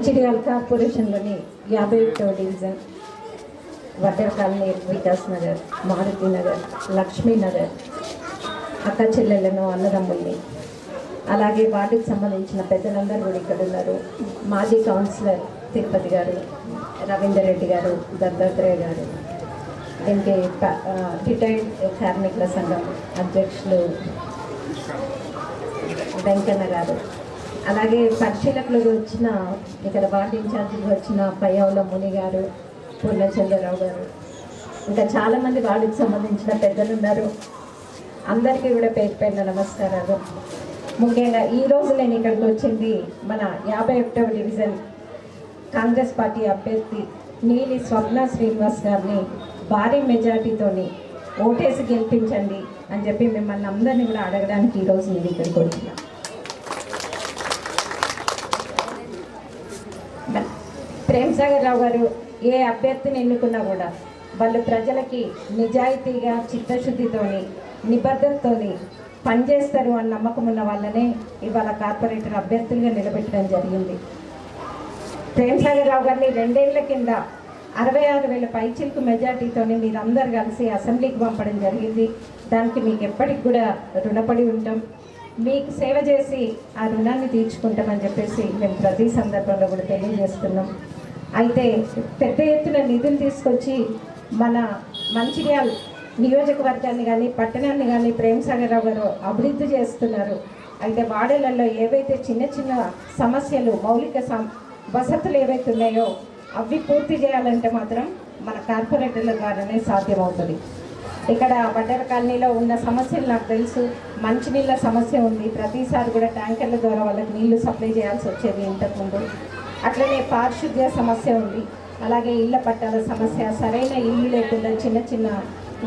మంచిర్యాల కార్పొరేషన్లోని 51వ డివిజన్ వడ్డర్ కాలనీ, వికాస్ నగర్, మారుతి నగర్, లక్ష్మీనగర్ అక్క చెల్లెలను, అన్నదమ్ముల్ని, అలాగే వార్డుకి సంబంధించిన పెద్దలందరూ కూడా ఇక్కడ ఉన్నారు. మాజీ కౌన్సిలర్ తిరుపతి గారు, రవీందర్ రెడ్డి గారు, దత్తాత్రేయ గారు, దీనికి రిటైర్డ్ కార్మికుల సంఘం అధ్యక్షులు వెంకన్న గారు, అలాగే పరిశీలకులుగా వచ్చిన ఇక్కడ వార్డు ఇన్ఛార్జిగా వచ్చిన పయ్యవుల ముని గారు, పూర్ణచంద్రరావు గారు, ఇంకా చాలామంది వార్డుకి సంబంధించిన పెద్దలు ఉన్నారు. అందరికీ కూడా పేరు పేరున నమస్కారాలు. ముఖ్యంగా ఈరోజు నేను ఇక్కడికి వచ్చింది మన 51వ డివిజన్ కాంగ్రెస్ పార్టీ అభ్యర్థి నీలి స్వప్న శ్రీనివాస్ గారిని భారీ మెజార్టీతోని ఓటేసి గెలిపించండి అని చెప్పి మిమ్మల్ని అందరినీ కూడా అడగడానికి ఈరోజు నేను ఇక్కడికి వచ్చిన. ప్రేమ్సాగర్ రావు గారు ఏ అభ్యర్థిని ఎన్నుకున్నా కూడా వాళ్ళు ప్రజలకి నిజాయితీగా, చిత్తశుద్ధితోని, నిబద్ధతతోని పనిచేస్తారు అని నమ్మకం ఉన్న వాళ్ళనే ఇవాళ కార్పొరేటర్ అభ్యర్థులుగా నిలబెట్టడం జరిగింది. ప్రేమ్సాగర్ రావు గారిని 2 ఏళ్ల కింద 66,000 పైచిలకు మెజార్టీతోని మీరందరూ కలిసి అసెంబ్లీకి పంపడం జరిగింది. దానికి మీకు ఎప్పటికి కూడా రుణపడి ఉంటాం. మీకు సేవ చేసి ఆ రుణాన్ని తీర్చుకుంటామని చెప్పేసి మేము ప్రతి సందర్భంలో కూడా తెలియజేస్తున్నాం. అయితే పెద్ద ఎత్తున నిధులు తీసుకొచ్చి మన మంచిర్యాల నియోజకవర్గాన్ని కానీ పట్టణాన్ని కానీ ప్రేమ్సాగర్ రావు గారు అభివృద్ధి చేస్తున్నారు. అయితే వాడలలో ఏవైతే చిన్న చిన్న సమస్యలు, మౌలిక వసతులు ఏవైతే ఉన్నాయో అవి పూర్తి చేయాలంటే మాత్రం మన కార్పొరేటర్ల ద్వారానే సాధ్యమవుతుంది. ఇక్కడ వడ్డర కాలనీలో ఉన్న సమస్యలు నాకు తెలుసు. మంచినీళ్ళ సమస్య ఉంది. ప్రతిసారి కూడా ట్యాంకర్ల ద్వారా వాళ్ళకి నీళ్లు సప్లై చేయాల్సి వచ్చేది ఇంతకుముందు. అట్లనే పారిశుద్ధ్య సమస్య ఉంది. అలాగే ఇళ్ల పట్టాల సమస్య, సరైన ఇల్లు లేకుండా చిన్న చిన్న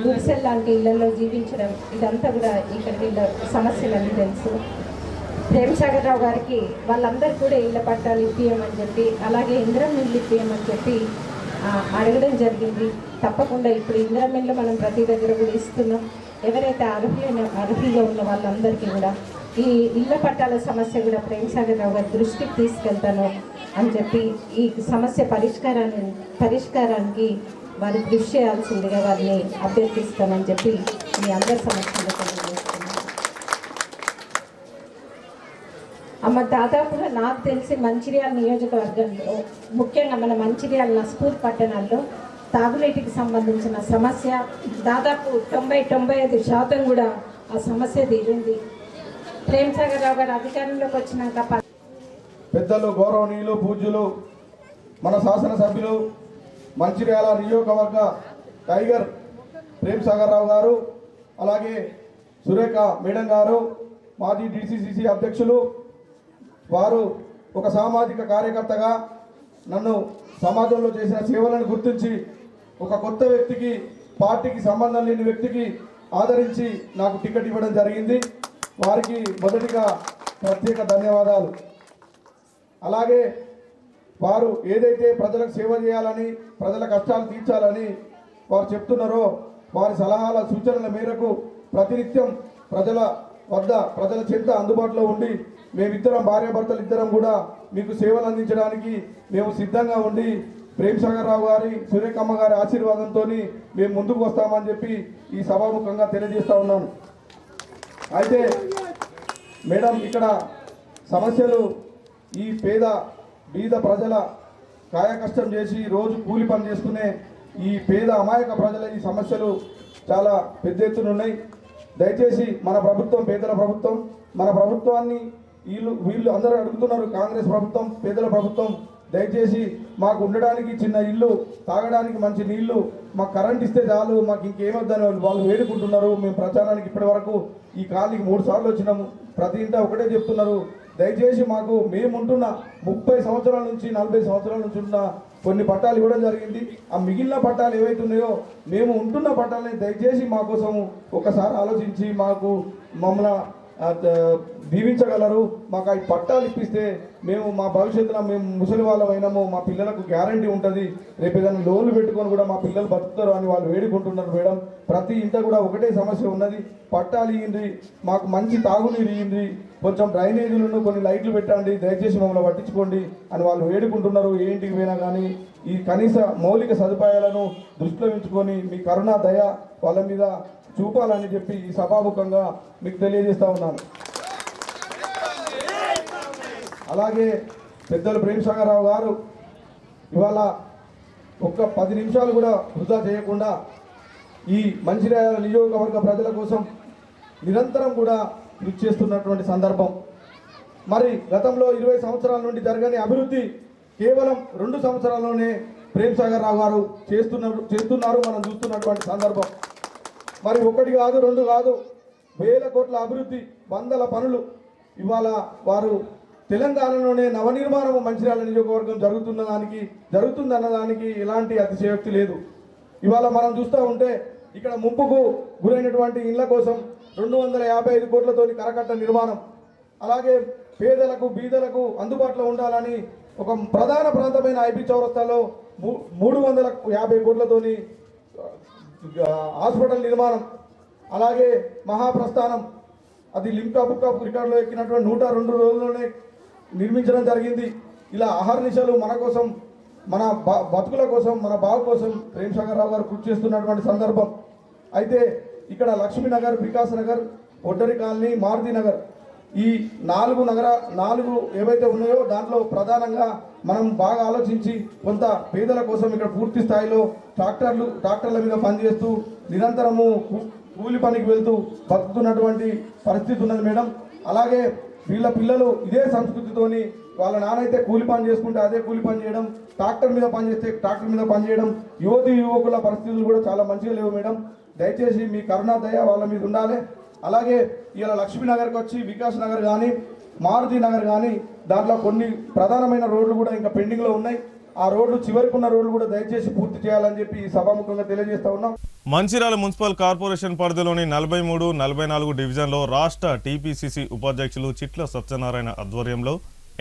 గుడిసెల్ లాంటి ఇళ్లలో జీవించడం, ఇదంతా కూడా ఇక్కడ వీళ్ళ సమస్యలన్నీ తెలుసు. ప్రేమ్సాగర్ రావు గారికి వాళ్ళందరూ కూడా ఇళ్ల పట్టాలు ఇప్పియమని చెప్పి, అలాగే ఇంద్రమిల్లు ఇప్పియమని చెప్పి అడగడం జరిగింది. తప్పకుండా ఇప్పుడు ఇంద్రమిల్లు మనం ప్రతి దగ్గర కూడా ఇస్తున్నాం. ఎవరైతే అర్హులుగా ఉన్న వాళ్ళందరికీ కూడా ఈ ఇళ్ల పట్టాల సమస్య కూడా ప్రేమ్సాగర్ రావు గారి దృష్టికి తీసుకెళ్తాను అని చెప్పి, ఈ సమస్య పరిష్కారానికి వారి కృషి చేయాల్సిందిగా వారిని అభ్యర్థిస్తానని చెప్పి మీ అందరి సమస్యలు తెలియజేస్తున్నాను. అమ్మ, దాదాపుగా నాకు తెలిసి మంచిర్యాల నియోజకవర్గంలో, ముఖ్యంగా మన మంచిర్యాల నస్పూర్ పట్టణాల్లో తాగునీటికి సంబంధించిన సమస్య దాదాపు 90-95% కూడా ఆ సమస్య తీరింది. ప్రేమ్సాగర్ రావు గారు అధికారంలోకి వచ్చినాక పెద్దలు, గౌరవనీయులు, పూజ్యులు, మన శాసనసభ్యులు, మంచిర్యాల నియోజకవర్గ టైగర్ ప్రేమ్సాగర్ రావు గారు, అలాగే సురేఖ మేడం గారు, మాజీ డిసిసిసి అధ్యక్షులు, వారు ఒక సామాజిక కార్యకర్తగా నన్ను సమాజంలో చేసిన సేవలను గుర్తించి ఒక కొత్త వ్యక్తికి, పార్టీకి సంబంధం లేని వ్యక్తికి ఆదరించి నాకు టికెట్ ఇవ్వడం జరిగింది. వారికి మొదటిగా ప్రత్యేక ధన్యవాదాలు. అలాగే వారు ఏదైతే ప్రజలకు సేవ చేయాలని, ప్రజల కష్టాలు తీర్చాలని వారు చెప్తున్నారో, వారి సలహాల సూచనల మేరకు ప్రతినిత్యం ప్రజల వద్ద, ప్రజల చెంత అందుబాటులో ఉండి, మేమిద్దరం భార్యాభర్తలు ఇద్దరం కూడా మీకు సేవలు అందించడానికి మేము సిద్ధంగా ఉండి, ప్రేమ్సాగర్ రావు గారి, సురేఖమ్మ గారి ఆశీర్వాదంతో మేము ముందుకు వస్తామని చెప్పి ఈ సభాముఖంగా తెలియజేస్తా ఉన్నాను. అయితే మేడం, ఇక్కడ సమస్యలు ఈ పేద బీద ప్రజల కాయకష్టం చేసి రోజు కూలి పని చేసుకునే ఈ పేద అమాయక ప్రజల ఈ సమస్యలు చాలా పెద్ద ఎత్తున ఉన్నాయి. దయచేసి మన ప్రభుత్వం పేదల ప్రభుత్వం, మన ప్రభుత్వాన్ని వీళ్ళు అందరూ అడుగుతున్నారు, కాంగ్రెస్ ప్రభుత్వం పేదల ప్రభుత్వం, దయచేసి మాకు ఉండడానికి చిన్న ఇల్లు, తాగడానికి మంచి నీళ్లు, మాకు కరెంట్ ఇస్తే చాలు, మాకు ఇంకేమొద్దని వాళ్ళు వేడుకుంటున్నారు. మేము ప్రచారానికి ఇప్పటి వరకు ఈ కాలనీకి 3 సార్లు వచ్చినాము. ప్రతి ఇంట ఒకటే చెప్తున్నారు, దయచేసి మాకు మేముంటున్న 30 సంవత్సరాల నుంచి 40 సంవత్సరాల నుంచి ఉన్న కొన్ని పట్టాలు ఇవ్వడం జరిగింది. ఆ మిగిలిన పట్టాలు ఏవైతే ఉన్నాయో మేము ఉంటున్న పట్టాలని దయచేసి మా కోసం ఒకసారి ఆలోచించి మమ్మల్ని దీవించగలరు. మాకు అవి పట్టాలు ఇప్పిస్తే మేము మా భవిష్యత్తులో మేము ముసలి వాళ్ళం అయినాము, మా పిల్లలకు గ్యారంటీ ఉంటుంది, రేపు ఏదైనా లోన్లు పెట్టుకొని కూడా మా పిల్లలు బతుకుతారు అని వాళ్ళు వేడుకుంటున్నారు మేడం. ప్రతి ఇంట కూడా ఒకటే సమస్య ఉన్నది, పట్టాలు ఇయ్యండి, మాకు మంచి తాగునీరు ఇయ్యండి, కొంచెం డ్రైనేజీలను కొన్ని లైట్లు పెట్టండి, దయచేసి మమ్మల్ని పట్టించుకోండి అని వాళ్ళు వేడుకుంటున్నారు. ఏ ఇంటికి పోయినా కానీ ఈ కనీస మౌలిక సదుపాయాలను దృష్టిలో ఉంచుకొని మీ కరుణా దయ వాళ్ళ మీద చూపాలని చెప్పి ఈ సభాముఖంగా మీకు తెలియజేస్తా ఉన్నాను. అలాగే పెద్దలు ప్రేమసాగర్ రావు గారు ఇవాళ ఒక్క 10 నిమిషాలు కూడా వృధా చేయకుండా ఈ మంచిర్యాల నియోజకవర్గ ప్రజల కోసం నిరంతరం కూడా కృషి చేస్తున్నటువంటి సందర్భం. మరి గతంలో 20 సంవత్సరాల నుండి జరగని అభివృద్ధి కేవలం 2 సంవత్సరాల్లోనే ప్రేమసాగర్ రావు గారు చేస్తున్నారు మనం చూస్తున్నటువంటి సందర్భం. మరి 1 కాదు 2 కాదు, వేల కోట్ల అభివృద్ధి, వందల పనులు ఇవాళ వారు తెలంగాణలోనే నవనిర్మాణం మంచిర్యాల నియోజకవర్గం జరుగుతుందన్నదానికి ఎలాంటి అతిశయోక్తి లేదు. ఇవాళ మనం చూస్తూ ఉంటే ఇక్కడ ముంపుకు గురైనటువంటి ఇళ్ల కోసం 255 కోట్లతోని కరకట్ట నిర్మాణం, అలాగే పేదలకు బీదలకు అందుబాటులో ఉండాలని ఒక ప్రధాన ప్రాంతమైన ఐబీ చౌరస్తాలో 350 కోట్లతోని హాస్పిటల్ నిర్మాణం, అలాగే మహాప్రస్థానం అది లింకా బుక్ ఆఫ్ రికార్డులో ఎక్కినటువంటి 102 రోజుల్లోనే నిర్మించడం జరిగింది. ఇలా అహర్నిశలు మన కోసం, మన బతుకుల కోసం, మన బావు కోసం ప్రేమసాగర్ రావు గారు కృషి చేస్తున్నటువంటి సందర్భం. అయితే ఇక్కడ లక్ష్మీనగర్, వికాస్ నగర్, ఒడ్డరి కాలనీ, మారుతి నగర్ ఈ 4 ఏవైతే ఉన్నాయో దాంట్లో ప్రధానంగా మనం బాగా ఆలోచించి కొంత పేదల కోసం ఇక్కడ పూర్తి స్థాయిలో ట్రాక్టర్ల మీద పనిచేస్తూ నిరంతరము కూలి పనికి వెళ్తూ బతుకుతున్నటువంటి పరిస్థితి ఉన్నది మేడం. అలాగే వీళ్ళ పిల్లలు ఇదే సంస్కృతితోని వాళ్ళ నాన్నైతే కూలి పని చేసుకుంటే అదే కూలి పని చేయడం, ట్రాక్టర్ మీద పని చేస్తే ట్రాక్టర్ మీద పని చేయడం, యువకుల పరిస్థితులు కూడా చాలా మంచిగా లేవు మేడం. దయచేసి మీ కరుణా దయ వాళ్ళ మీద ఉండాలి. అలాగే ఇలా లక్ష్మీనగర్కి వచ్చి వికాస్ నగర్ కానీ, మారుతి నగర్ కానీ దాంట్లో కొన్ని ప్రధానమైన రోడ్లు కూడా ఇంకా పెండింగ్లో ఉన్నాయి. ఆ రోడ్లు చివరికున్న రోడ్లు కూడా దయచేసి పూర్తి చేయాలని చెప్పి ఈ సభాముఖంగా తెలియజేస్తా ఉన్నాం. మంచిర్యాల మున్సిపల్ కార్పొరేషన్ పరిధిలోని 43, 44 డివిజన్లో రాష్ట్ర టీపీసీసీ ఉపాధ్యక్షులు చిట్ల సత్యనారాయణ ఆధ్వర్యంలో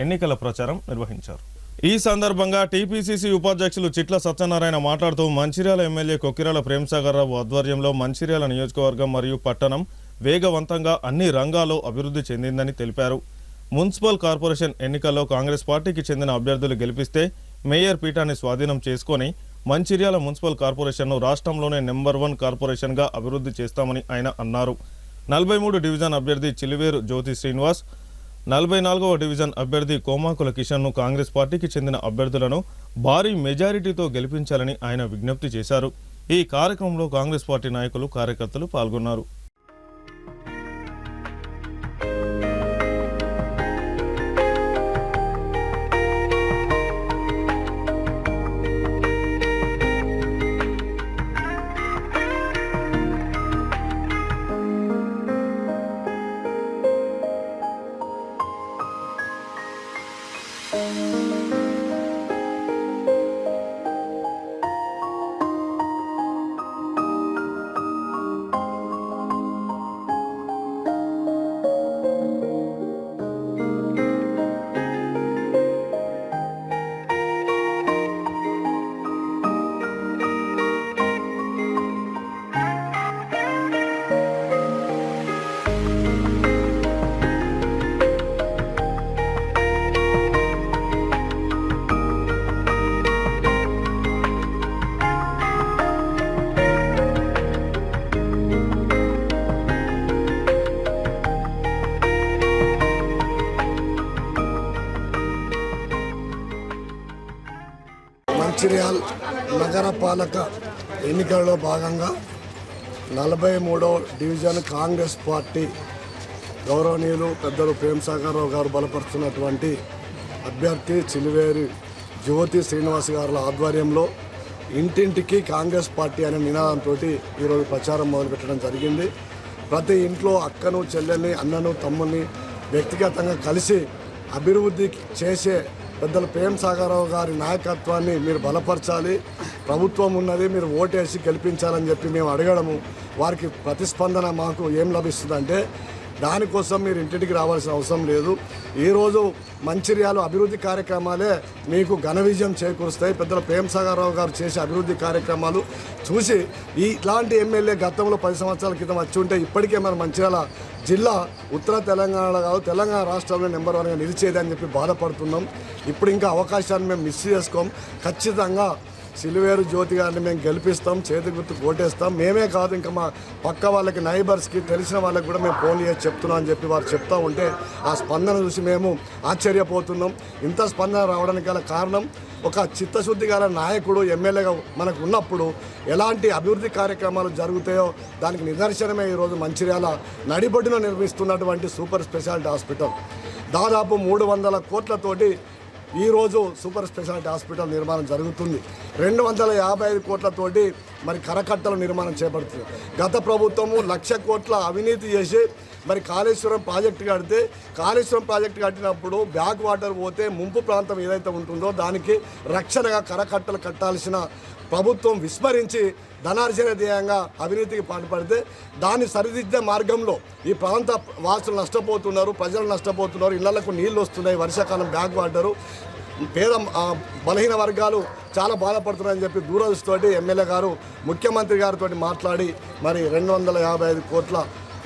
ఎన్నికల ప్రచారం నిర్వహించారు. ఈ సందర్భంగా టీపీసీసీ ఉపాధ్యక్షులు చిట్ల సత్యనారాయణ మాట్లాడుతూ మంచిర్యాల ఎమ్మెల్యే కొక్కిరాల ప్రేమసాగర్ రావు ఆధ్వర్యంలో మంచిర్యాల నియోజకవర్గం మరియు పట్టణం వేగవంతంగా అన్ని రంగాల్లో అభివృద్ధి చెందిందని తెలిపారు. మున్సిపల్ కార్పొరేషన్ ఎన్నికల్లో కాంగ్రెస్ పార్టీకి చెందిన అభ్యర్థులు గెలిపిస్తే మేయర్ పీఠాన్ని స్వాధీనం చేసుకొని మంచిర్యాల మున్సిపల్ కార్పొరేషన్ను రాష్ట్రంలోనే నెంబర్ 1 కార్పొరేషన్గా అభివృద్ధి చేస్తామని ఆయన అన్నారు. 43 డివిజన్ అభ్యర్థి చిలివేరు జ్యోతి శ్రీనివాస్, 44వ డివిజన్ అభ్యర్థి కోమాకుల కిషన్ను కాంగ్రెస్ పార్టీకి చెందిన అభ్యర్థులను భారీ మెజారిటీతో గెలిపించాలని ఆయన విజ్ఞప్తి చేశారు. ఈ కార్యక్రమంలో కాంగ్రెస్ పార్టీ నాయకులు, కార్యకర్తలు పాల్గొన్నారు. మంచిర్యాల నగరపాలక ఎన్నికల్లో భాగంగా 43వ డివిజన్ కాంగ్రెస్ పార్టీ గౌరవనీయులు పెద్దలు ప్రేమసాగర్ రావు గారు బలపరుస్తున్నటువంటి అభ్యర్థి చిలివేరి జ్యోతి శ్రీనివాస్ గారుల ఆధ్వర్యంలో ఇంటింటికి కాంగ్రెస్ పార్టీ అనే నినాదంతో ఈరోజు ప్రచారం మొదలుపెట్టడం జరిగింది. ప్రతి ఇంట్లో అక్కను, చెల్లెల్ని, అన్నను, తమ్ముని వ్యక్తిగతంగా కలిసి అభివృద్ధి చేసే పెద్దలు ప్రేమసాగర్ రావు గారి నాయకత్వాన్ని మీరు బలపరచాలి, ప్రభుత్వం ఉన్నది, మీరు ఓటేసి గెలిపించాలని చెప్పి మేము అడగడము, వారికి ప్రతిస్పందన మాకు ఏం లభిస్తుందంటే దానికోసం మీరు ఇంటింటికి రావాల్సిన అవసరం లేదు. ఈరోజు మంచిర్యాల అభివృద్ధి కార్యక్రమాలే మీకు ఘన విజయం చేకూరుస్తాయి. పెద్దల ప్రేమసాగర్ రావు గారు చేసే అభివృద్ధి కార్యక్రమాలు చూసి ఇలాంటి ఎమ్మెల్యే గతంలో 10 సంవత్సరాల క్రితం వచ్చి ఉంటే ఇప్పటికే మన మంచిర్యాల జిల్లా ఉత్తర తెలంగాణలో కాదు తెలంగాణ రాష్ట్రంలో నెంబర్ 1గా నిలిచేది అని చెప్పి బాధపడుతున్నాం. ఇప్పుడు ఇంకా అవకాశాన్ని మేము మిస్ చేసుకోం. ఖచ్చితంగా సిలివేరు జ్యోతి గారిని మేము గెలిపిస్తాం, చేతి గుర్తు ఓటేస్తాం. మేమే కాదు ఇంకా మా పక్క వాళ్ళకి నైబర్స్కి తెలిసిన వాళ్ళకి కూడా మేము ఫోన్ చేసి చెప్తున్నాం అని చెప్పి వారు చెప్తూ ఉంటే ఆ స్పందన చూసి మేము ఆశ్చర్యపోతున్నాం. ఇంత స్పందన రావడానికి గల కారణం ఒక చిత్తశుద్ధి గల నాయకుడు ఎమ్మెల్యేగా మనకు ఉన్నప్పుడు ఎలాంటి అభివృద్ధి కార్యక్రమాలు జరుగుతాయో దానికి నిదర్శనమే ఈరోజు మంచిర్యాల నడిబొడ్డున నిర్మిస్తున్నటువంటి సూపర్ స్పెషాలిటీ హాస్పిటల్. దాదాపు 300 కోట్లతోటి ఈరోజు సూపర్ స్పెషాలిటీ హాస్పిటల్ నిర్మాణం జరుగుతుంది. 255 కోట్లతోటి మరి కరకట్టల నిర్మాణం చేపడుతుంది. గత ప్రభుత్వము 1,00,000 కోట్ల అవినీతి చేసి మరి కాళేశ్వరం ప్రాజెక్టు కడితే కాళేశ్వరం ప్రాజెక్టు కట్టినప్పుడు బ్యాక్ వాటర్ పోతే ముంపు ప్రాంతం ఏదైతే ఉంటుందో దానికి రక్షణగా కరకట్టలు కట్టాల్సిన ప్రభుత్వం విస్మరించి ధనార్జన ధ్యేయంగా అవినీతికి పాటుపడితే దాన్ని సరిదిద్దే మార్గంలో ఈ ప్రాంత వాసులు నష్టపోతున్నారు, ప్రజలు నష్టపోతున్నారు, ఇళ్లకు నీళ్లు వస్తున్నాయి, వర్షాకాలం బ్యాక్ వాటరు, పేద బలహీన వర్గాలు చాలా బాధపడుతున్నారని చెప్పి దూరదృష్టితోటి ఎమ్మెల్యే గారు ముఖ్యమంత్రి గారితో మాట్లాడి మరి 255 కోట్ల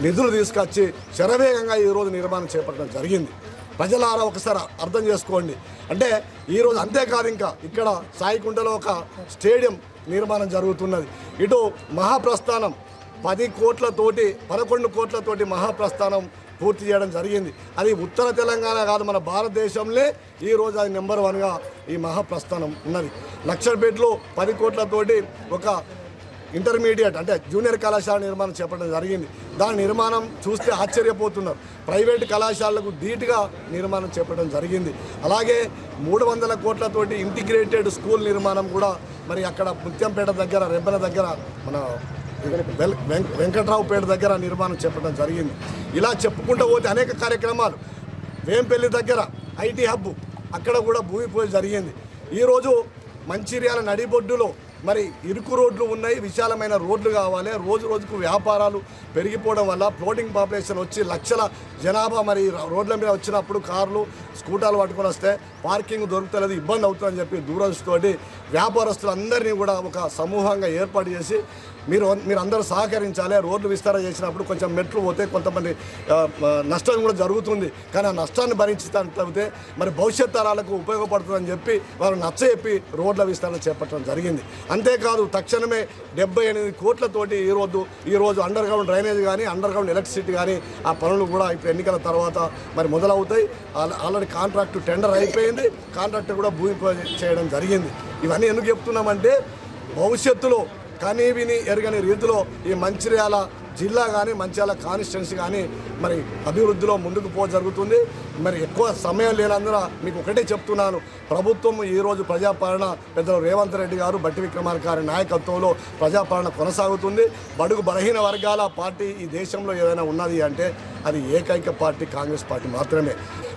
నిధులు తీసుకొచ్చి శరవేగంగా ఈరోజు నిర్మాణం చేపట్టడం జరిగింది. ప్రజలారా ఒకసారి అర్థం చేసుకోండి. అంటే ఈరోజు అంతేకాదు ఇంకా ఇక్కడ సాయికుంటలో ఒక స్టేడియం నిర్మాణం జరుగుతున్నది. ఇటు మహాప్రస్థానం 10 కోట్లతోటి 11 కోట్లతోటి మహాప్రస్థానం పూర్తి చేయడం జరిగింది. అది ఉత్తర తెలంగాణ కాదు మన భారతదేశంలో ఈరోజు అది నెంబర్ 1గా ఈ మహాప్రస్థానం ఉన్నది. లక్షపేటలో 10 కోట్లతోటి ఒక ఇంటర్మీడియట్ అంటే జూనియర్ కళాశాల నిర్మాణం చేపట్టడం జరిగింది. దాని నిర్మాణం చూస్తే ఆశ్చర్యపోతున్నారు. ప్రైవేటు కళాశాలకు ధీటుగా నిర్మాణం చేపట్టడం జరిగింది. అలాగే 300 కోట్లతోటి ఇంటిగ్రేటెడ్ స్కూల్ నిర్మాణం కూడా మరి అక్కడ ముత్యంపేట దగ్గర రెబ్బల దగ్గర మన వెంకట్రావుపేట దగ్గర నిర్మాణం చేపట్టడం జరిగింది. ఇలా చెప్పుకుంటూ పోతే అనేక కార్యక్రమాలు. వేంపల్లి దగ్గర ఐటీ హబ్ అక్కడ కూడా భూమి పూజ జరిగింది. ఈరోజు మంచిర్యాల నడిబొడ్డులో మరి ఇరుకు రోడ్లు ఉన్నాయి, విశాలమైన రోడ్లు కావాలి. రోజు రోజుకు వ్యాపారాలు పెరిగిపోవడం వల్ల ఫ్లోటింగ్ పాపులేషన్ వచ్చి లక్షల జనాభా మరి రోడ్ల మీద వచ్చినప్పుడు కార్లు స్కూటర్లు పట్టుకొని వస్తే పార్కింగ్ దొరుకుతలేదు, ఇబ్బంది అవుతుందని చెప్పి దూరదృష్టితోటి వ్యాపారస్తులందరినీ కూడా ఒక సమూహంగా ఏర్పాటు చేసి మీరు అందరూ సహకరించాలి. రోడ్లు విస్తరణ చేసినప్పుడు కొంచెం మెట్లు పోతే కొంతమంది నష్టం కూడా జరుగుతుంది. కానీ ఆ నష్టాన్ని భరించితే మరి భవిష్యత్ తరాలకు ఉపయోగపడుతుందని చెప్పి వారు నచ్చజెప్పి రోడ్ల విస్తరణ చేపట్టడం జరిగింది. అంతేకాదు తక్షణమే 78 కోట్లతోటి ఈరోజు అండర్ గ్రౌండ్ డ్రైనేజ్ కానీ అండర్ గ్రౌండ్ ఎలక్ట్రిసిటీ కానీ ఆ పనులు కూడా ఇప్పుడు ఎన్నికల తర్వాత మరి మొదలవుతాయి. ఆల్రెడీ కాంట్రాక్టు టెండర్ అయిపోయింది, కాంట్రాక్టర్ కూడా భూమి పూజ చేయడం జరిగింది. ఇవన్నీ ఎందుకు చెప్తున్నామంటే భవిష్యత్తులో కానీ విని ఎరగని రీతిలో ఈ మంచిర్యాల జిల్లా కానీ మంచిర్యాల కాన్స్టిట్యున్సీ కానీ మరి అభివృద్ధిలో ముందుకు జరుగుతుంది. మరి ఎక్కువ సమయం లేనందున మీకు ఒకటే చెప్తున్నాను, ప్రభుత్వం ఈరోజు ప్రజాపాలన పెద్దలు రేవంత్ రెడ్డి గారు బట్టి విక్రమార్క గారి నాయకత్వంలో ప్రజాపాలన కొనసాగుతుంది. బడుగు బలహీన వర్గాల పార్టీ ఈ దేశంలో ఏదైనా ఉన్నది అంటే అది ఏకైక పార్టీ కాంగ్రెస్ పార్టీ మాత్రమే.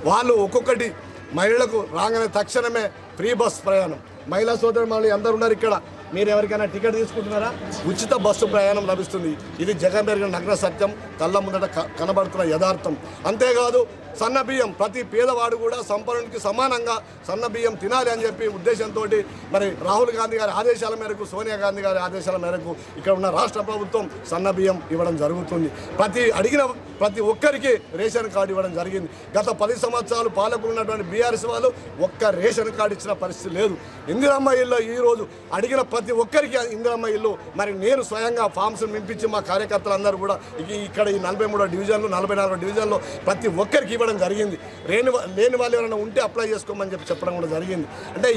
వాళ్ళు ఒక్కొక్కటి మహిళలకు రాగానే తక్షణమే ఫ్రీ బస్ ప్రయాణం. మహిళా సోదరు మళ్ళీ అందరూ ఉన్నారు ఇక్కడ, మీరు ఎవరికైనా టికెట్ తీసుకుంటున్నారా? ఉచిత బస్సు ప్రయాణం లభిస్తుంది. ఇది జగన్ పెరిగిన నగ్న సత్యం, కళ్ళ ముందట కనబడుతున్న యథార్థం. అంతేకాదు సన్న బియ్యం ప్రతి పేదవాడు కూడా సంపన్నుడికి సమానంగా సన్న బియ్యం తినాలి అని చెప్పి ఉద్దేశంతో మరి రాహుల్ గాంధీ గారి ఆదేశాల మేరకు, సోనియా గాంధీ గారి ఆదేశాల మేరకు ఇక్కడ ఉన్న రాష్ట్ర ప్రభుత్వం సన్న బియ్యం ఇవ్వడం జరుగుతుంది. అడిగిన ప్రతి ఒక్కరికి రేషన్ కార్డు ఇవ్వడం జరిగింది. గత 10 సంవత్సరాలు పాలకులు ఉన్నటువంటి బీఆర్ఎస్ వాళ్ళు ఒక్క రేషన్ కార్డు ఇచ్చిన పరిస్థితి లేదు. ఇందిరమ్మ ఇల్లు ఈరోజు అడిగిన ప్రతి ఒక్కరికి ఇందిరమ్మ ఇల్లు మరి నేను స్వయంగా ఫామ్స్ నింపించి మా కార్యకర్తలందరూ కూడా ఇక్కడ ఈ 43వ డివిజన్లు 44వ డివిజన్లో ప్రతి ఒక్కరికి ఇవ్వడం జరిగింది. లేని వాళ్ళు ఎవరైనా ఉంటే అప్లై చేసుకోమని చెప్పడం కూడా జరిగింది. అంటే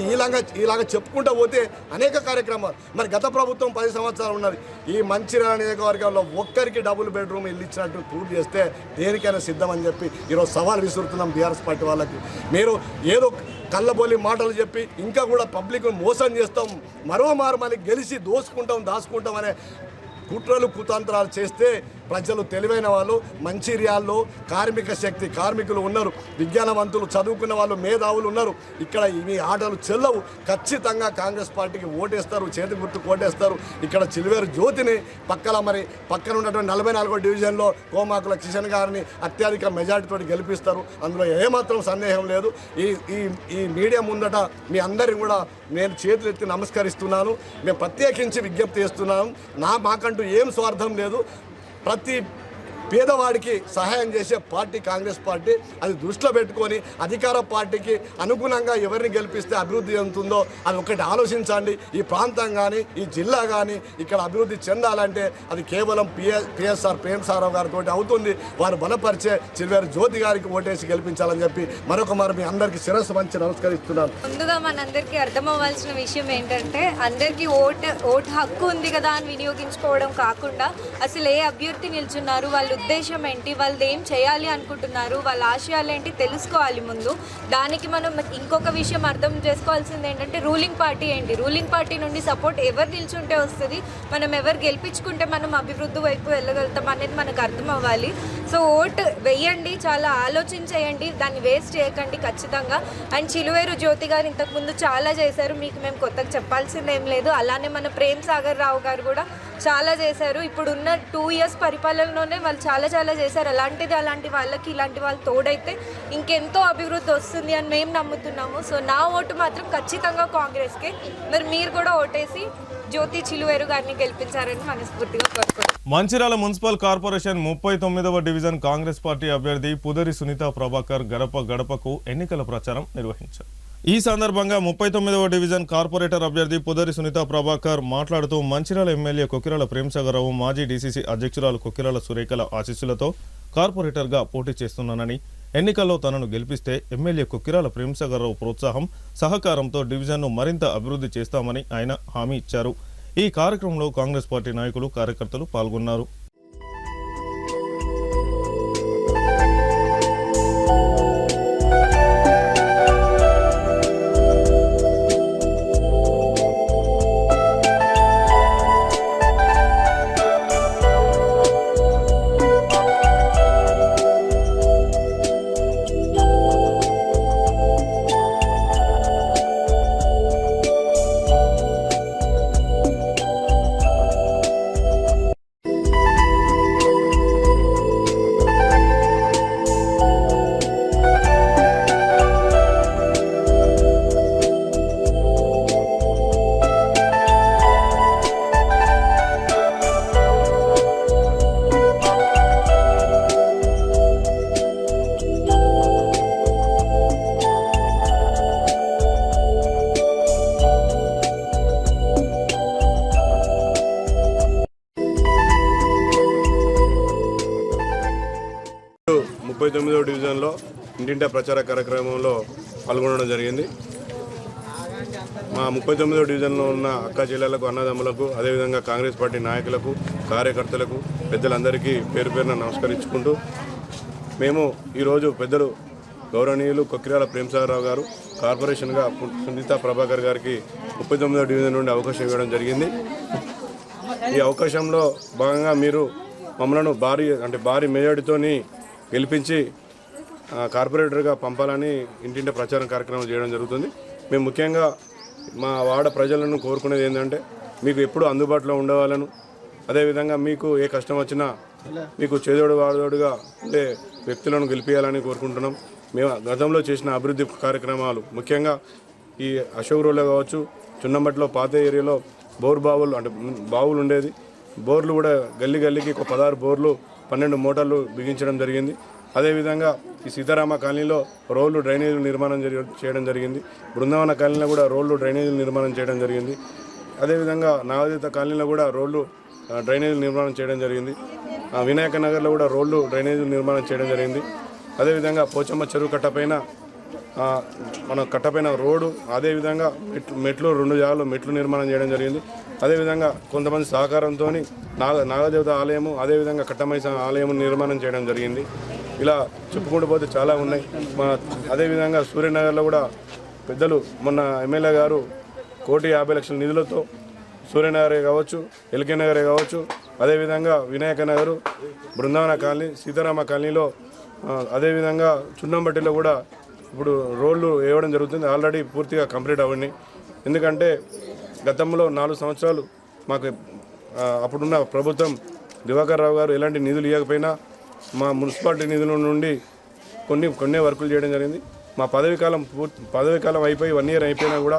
ఇలాగా చెప్పుకుంటూ పోతే అనేక కార్యక్రమాలు. మరి గత ప్రభుత్వం 10 సంవత్సరాలు ఉన్నది. ఈ మంచిర్యాల నియోజకవర్గంలో ఒక్కరికి డబుల్ బెడ్రూమ్ ఇల్లు ఇచ్చినట్టు ప్రూవ్ చేస్తే దేనికైనా సిద్ధమని చెప్పి ఈరోజు సవాల్ విసురుతున్నాం బీఆర్ఎస్ పార్టీ వాళ్ళకి. మీరు ఏదో కళ్ళబోలి మాటలు చెప్పి ఇంకా కూడా పబ్లిక్ మోసం చేస్తాం, మరోమారు మళ్ళీ గెలిచి దోసుకుంటాం దాచుకుంటాం అనే కుట్రలు కుతంత్రాలు చేస్తే ప్రజలు తెలివైన వాళ్ళు. మంచిర్యాలలో కార్మిక శక్తి, కార్మికులు ఉన్నారు, విజ్ఞానవంతులు, చదువుకున్న వాళ్ళు, మేధావులు ఉన్నారు. ఇక్కడ ఇవి ఆటలు చెల్లవు. ఖచ్చితంగా కాంగ్రెస్ పార్టీకి ఓటేస్తారు, చేతి గుర్తు ఓటేస్తారు. ఇక్కడ చిలువేరు జ్యోతిని పక్కన ఉన్నటువంటి 44వ డివిజన్లో కోమాకుల కిషన్ గారిని అత్యధిక మెజార్టీతో గెలిపిస్తారు. అందులో ఏమాత్రం సందేహం లేదు. ఈ మీడియా ముందట మీ అందరిని కూడా నేను చేతులెత్తి నమస్కరిస్తున్నాను. మేము ప్రత్యేకించి విజ్ఞప్తి చేస్తున్నాను. మాకంటూ ఏం స్వార్థం లేదు. ప్రతి పేదవాడికి సహాయం చేసే పార్టీ కాంగ్రెస్ పార్టీ. అది దృష్టిలో పెట్టుకొని అధికార పార్టీకి అనుగుణంగా ఎవరిని గెలిపిస్తే అభివృద్ధి చెందుతుందో అది ఒకటి ఆలోచించండి. ఈ ప్రాంతం కానీ ఈ జిల్లా కానీ ఇక్కడ అభివృద్ధి చెందాలంటే అది కేవలం పిఎస్ఆర్ ప్రేమసారావు గారితో అవుతుంది. వారు బలపరిచే చిలువేరు జ్యోతి గారికి ఓటేసి గెలిపించాలని చెప్పి మరొకమారు మీ అందరికీ శిరస్సు వంచి నమస్కరిస్తున్నాను. ముందుగా మనందరికీ అర్థమవ్వాల్సిన విషయం ఏంటంటే అందరికీ ఓటు హక్కు ఉంది కదా అని వినియోగించుకోవడం కాకుండా అసలు ఏ అభ్యర్థి నిల్చున్నారు, వాళ్ళు ఉద్దేశం ఏంటి, వాళ్ళు ఏం చేయాలి అనుకుంటున్నారు, వాళ్ళ ఆశయాలు ఏంటి తెలుసుకోవాలి ముందు. దానికి మనం ఇంకొక విషయం అర్థం చేసుకోవాల్సింది ఏంటంటే రూలింగ్ పార్టీ ఏంటి, రూలింగ్ పార్టీ నుండి సపోర్ట్ ఎవరు నిల్చుంటే వస్తుంది, మనం ఎవరు గెలిపించుకుంటే మనం అభివృద్ధి వైపు వెళ్ళగలుగుతాం అనేది మనకు అర్థం అవ్వాలి. సో ఓటు వేయండి, చాలా ఆలోచించేయండి, దాన్ని వేస్ట్ చేయకండి ఖచ్చితంగా. అండ్ చిలువేరు జ్యోతి గారు ఇంతకుముందు చాలా చేశారు, మీకు మేము కొత్తగా చెప్పాల్సింది ఏం లేదు. అలానే మన ప్రేమ్ సాగర్ రావు గారు కూడా చాలా చేశారు. ఇప్పుడున్న 2 years పరిపాలనలోనే వాళ్ళు చాలా చేశారు. అలాంటి వాళ్ళకి ఇలాంటి వాళ్ళు తోడైతే ఇంకెంతో అభివృద్ధి వస్తుంది అని మేము నమ్ముతున్నాము. సో నా ఓటు మాత్రం ఖచ్చితంగా కాంగ్రెస్కే. మరి మీరు కూడా ఓటేసి జ్యోతి చిలువేరు గారిని గెలిపించారని మనస్ఫూర్తిగా కోరుకుంటున్నాను. మంచిర్యాల మున్సిపల్ కార్పొరేషన్ 39వ డివిజన్ కాంగ్రెస్ పార్టీ అభ్యర్థి పుదరి సునీత ప్రభాకర్ గడప గడపకు ఎన్నికల ప్రచారం నిర్వహించారు. ఈ సందర్భంగా 39వ డివిజన్ కార్పొరేటర్ అభ్యర్థి పుదరి సునీత ప్రభాకర్ మాట్లాడుతూ మంచిర్యాల ఎమ్మెల్యే కొక్కిరాల ప్రేమసాగరరావు, మాజీ డీసీసీ అధ్యక్షురాలు కొక్కిరాల సురేఖల ఆశీస్సులతో కార్పొరేటర్గా పోటీ చేస్తున్నానని, ఎన్నికల్లో తనను గెలిపిస్తే ఎమ్మెల్యే కొక్కిరాల ప్రేమసాగరరావు ప్రోత్సాహం, సహకారంతో డివిజన్ను మరింత అభివృద్ధి చేస్తామని ఆయన హామీ ఇచ్చారు. ఈ కార్యక్రమంలో కాంగ్రెస్ పార్టీ నాయకులు, కార్యకర్తలు పాల్గొన్నారు. డివిజన్లో ఇంటింటా ప్రచార కార్యక్రమంలో పాల్గొనడం జరిగింది. మా 39వ డివిజన్లో ఉన్న అక్క చెల్లెలకు, అన్నదమ్ములకు, అదేవిధంగా కాంగ్రెస్ పార్టీ నాయకులకు, కార్యకర్తలకు, పెద్దలందరికీ పేరు పేరున నమస్కరించుకుంటూ మేము ఈరోజు పెద్దలు గౌరవనీయులు కొక్కిరాల ప్రేమసాగరరావు గారు కార్పొరేషన్గా సునీత ప్రభాకర్ గారికి 39వ డివిజన్ నుండి అవకాశం ఇవ్వడం జరిగింది. ఈ అవకాశంలో భాగంగా మీరు మమ్మల్ని భారీ మెజార్టీతోని గెలిపించి కార్పొరేటర్గా పంపాలని ఇంటింటి ప్రచారం కార్యక్రమం చేయడం జరుగుతుంది. మేము ముఖ్యంగా మా వాడ ప్రజలను కోరుకునేది ఏంటంటే మీకు ఎప్పుడూ అందుబాటులో ఉండేవాళ్ళను, అదేవిధంగా మీకు ఏ కష్టం వచ్చినా మీకు చేదోడు వాడోడుగా ఉండే వ్యక్తులను గెలిపించాలని కోరుకుంటున్నాం. మేము గతంలో చేసిన అభివృద్ధి కార్యక్రమాలు ముఖ్యంగా ఈ అశోక్ రోడ్లో కావచ్చు, చున్నమట్లో పాత ఏరియాలో బావులు ఉండేది. బోర్లు కూడా గల్లీకి ఒక 16 బోర్లు 12 మోటార్లు బిగించడం జరిగింది. అదేవిధంగా ఈ సీతారామ కాలనీలో రోడ్లు డ్రైనేజీలు నిర్మాణం చేయడం జరిగింది. బృందావన కాలనీలో కూడా రోడ్లు డ్రైనేజీలు నిర్మాణం చేయడం జరిగింది. అదేవిధంగా నాగదీత కాలనీలో కూడా రోడ్లు డ్రైనేజీలు నిర్మాణం చేయడం జరిగింది. వినాయక నగర్లో కూడా రోడ్లు డ్రైనేజీలు నిర్మాణం చేయడం జరిగింది. అదేవిధంగా పోచమ్మ చెరువు కట్టపైన రోడ్డు, అదేవిధంగా మెట్లు 2 జాగాల్లో మెట్లు నిర్మాణం చేయడం జరిగింది. అదేవిధంగా కొంతమంది సహకారంతో నాగదేవత ఆలయము, అదేవిధంగా కట్టమైస ఆలయము నిర్మాణం చేయడం జరిగింది. ఇలా చెప్పుకుంటూ పోతే చాలా ఉన్నాయి. అదేవిధంగా సూర్యనగర్లో కూడా పెద్దలు మొన్న ఎమ్మెల్యే గారు 1,50,00,000 నిధులతో సూర్యనగరే కావచ్చు, ఎల్కే నగరే కావచ్చు, అదేవిధంగా వినాయక నగరు, బృందావన కాలనీ, సీతారామ కాలనీలో, అదేవిధంగా చున్నంబట్టిలో కూడా ఇప్పుడు రోడ్లు వేయడం జరుగుతుంది. ఆల్రెడీ పూర్తిగా కంప్లీట్ అవ్వండి. ఎందుకంటే గతంలో 4 సంవత్సరాలు మాకు అప్పుడున్న ప్రభుత్వం దివాకర్ రావు గారు ఎలాంటి నిధులు ఇవ్వకపోయినా మా మున్సిపాలిటీ నిధుల నుండి కొన్ని వర్కులు చేయడం జరిగింది. మా పదవీకాలం అయిపోయి 1 ఇయర్ అయిపోయినా కూడా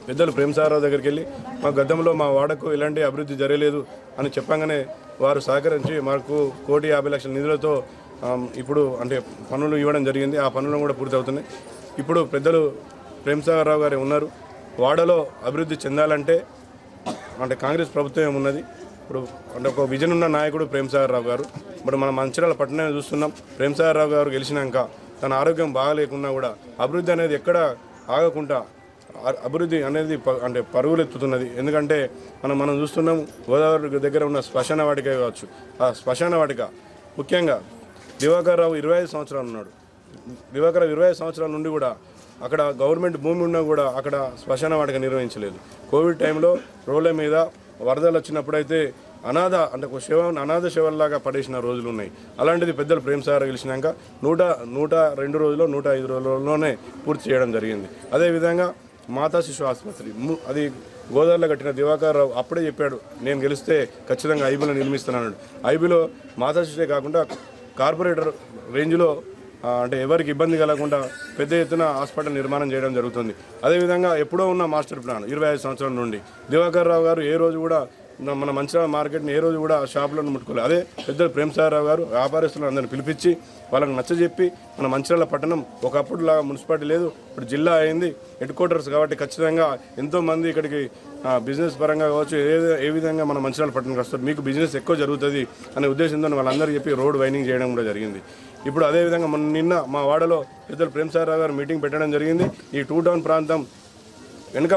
పెద్దలు ప్రేమసాగరరావు దగ్గరికి వెళ్ళి మా గతంలో మా వాడకు ఎలాంటి అభివృద్ధి జరగలేదు అని చెప్పగానే వారు సహకరించి మాకు 1,50,00,000 నిధులతో ఇప్పుడు అంటే పనులు ఇవ్వడం జరిగింది. ఆ పనులు కూడా పూర్తి అవుతున్నాయి. ఇప్పుడు పెద్దలు ప్రేమసాగరరావు గారు ఉన్నారు. వాడలో అభివృద్ధి చెందాలంటే అంటే కాంగ్రెస్ ప్రభుత్వం ఏమున్నది, ఇప్పుడు అంటే ఒక విజన్ ఉన్న నాయకుడు ప్రేమసాగరరావు గారు. ఇప్పుడు మనం మంచిర్యాల పట్టణాన్ని చూస్తున్నాం. ప్రేమసాగరరావు గారు గెలిచినాక తన ఆరోగ్యం బాగాలేకున్నా కూడా అభివృద్ధి అనేది ఎక్కడ ఆగకుండా అభివృద్ధి అనేది అంటే పరుగులెత్తుతున్నది. ఎందుకంటే మనం చూస్తున్నాం గోదావరి దగ్గర ఉన్న శ్మశాన వాటిక కావచ్చు. ఆ శ్మశాన వాటిక ముఖ్యంగా దివాకర్ రావు 25 సంవత్సరాలు ఉన్నాడు. దివాకర్ రావు 25 సంవత్సరాల నుండి కూడా అక్కడ గవర్నమెంట్ భూమి ఉన్నా కూడా అక్కడ శ్మశాన వాటిక నిర్వహించలేదు. కోవిడ్ టైంలో రోడ్ల మీద వరదలు వచ్చినప్పుడైతే అనాథ శవాల్లాగా పడేసిన రోజులు ఉన్నాయి. అలాంటిది పెద్దలు ప్రేమసాగర్ గెలిచినాక 102 రోజుల్లో 105 రోజుల్లోనే పూర్తి చేయడం జరిగింది. అదేవిధంగా మాతా శిశు ఆసుపత్రి అది గోదావరిలో కట్టిన దివాకర్ రావు అప్పుడే చెప్పాడు, నేను గెలిస్తే ఖచ్చితంగా ఐబీలో నిర్మిస్తున్నాడు. ఐబీలో మాతా శిశువే కాకుండా కార్పొరేటర్ రేంజ్లో అంటే ఎవరికి ఇబ్బంది కలగకుండా పెద్ద ఎత్తున హాస్పిటల్ నిర్మాణం చేయడం జరుగుతుంది. అదేవిధంగా ఎప్పుడో ఉన్న మాస్టర్ ప్లాన్ 25 సంవత్సరాల నుండి దివాకర్ రావు గారు ఏ రోజు కూడా మన మంచిర్యాల మార్కెట్ని ఏ రోజు కూడా షాపులను ముట్టుకోలేదు. అదే పెద్దలు ప్రేమసాగరరావు గారు వ్యాపారస్తులను అందరిని పిలిపించి వాళ్ళకి నచ్చజెప్పి మన మంచిర్యాల పట్టణం ఒకప్పుడులాగా మున్సిపాలిటీ లేదు, ఇప్పుడు జిల్లా అయింది, హెడ్ క్వార్టర్స్ కాబట్టి ఖచ్చితంగా ఎంతోమంది ఇక్కడికి బిజినెస్ పరంగా కావచ్చు ఏ విధంగా మన మంచిర్యాల పట్టణంకి వస్తారు, మీకు బిజినెస్ ఎక్కువ జరుగుతుంది అనే ఉద్దేశంతో వాళ్ళందరికీ చెప్పి రోడ్ వైనింగ్ చేయడం కూడా జరిగింది. ఇప్పుడు అదేవిధంగా నిన్న మా వాడలో పెద్దలు ప్రేమసాగరరావు గారు మీటింగ్ పెట్టడం జరిగింది. ఈ 2 టౌన్ ప్రాంతం వెనుక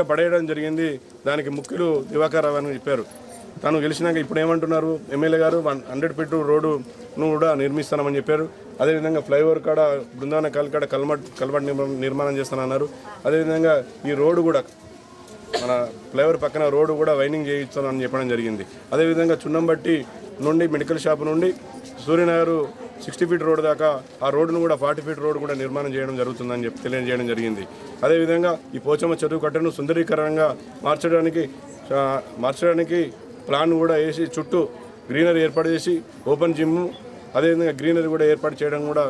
పడేయడం జరిగింది. దానికి ముఖ్యులు దివాకర్ రావు అని చెప్పారు. తను గెలిచినాక ఇప్పుడు ఏమంటున్నారు, ఎమ్మెల్యే గారు 100 ఫీట్ రోడ్డును కూడా నిర్మిస్తానని చెప్పారు. అదేవిధంగా ఫ్లైఓవర్ కాడ బృందావన కాడ కల్వర్ట్ నిర్మాణం చేస్తానన్నారు. అదేవిధంగా ఈ రోడ్డు కూడా మన ఫ్లైఓవర్ పక్కన రోడ్డు కూడా వైనింగ్ చేయిస్తానని చెప్పడం జరిగింది. అదేవిధంగా చున్నంబట్టి నుండి మెడికల్ షాప్ నుండి సూర్యనగర్ 60 ఫీట్ రోడ్డు దాకా ఆ రోడ్డును కూడా 40 ఫీట్ రోడ్డు కూడా నిర్మాణం చేయడం జరుగుతుందని చెప్పి తెలియజేయడం జరిగింది. అదేవిధంగా ఈ పోచమ్మ చెరువు కట్టను సుందరీకరంగా మార్చడానికి ప్లాన్ కూడా వేసి చుట్టూ గ్రీనరీ ఏర్పాటు చేసి ఓపెన్ జిమ్ అదేవిధంగా గ్రీనరీ కూడా ఏర్పాటు చేయడం కూడా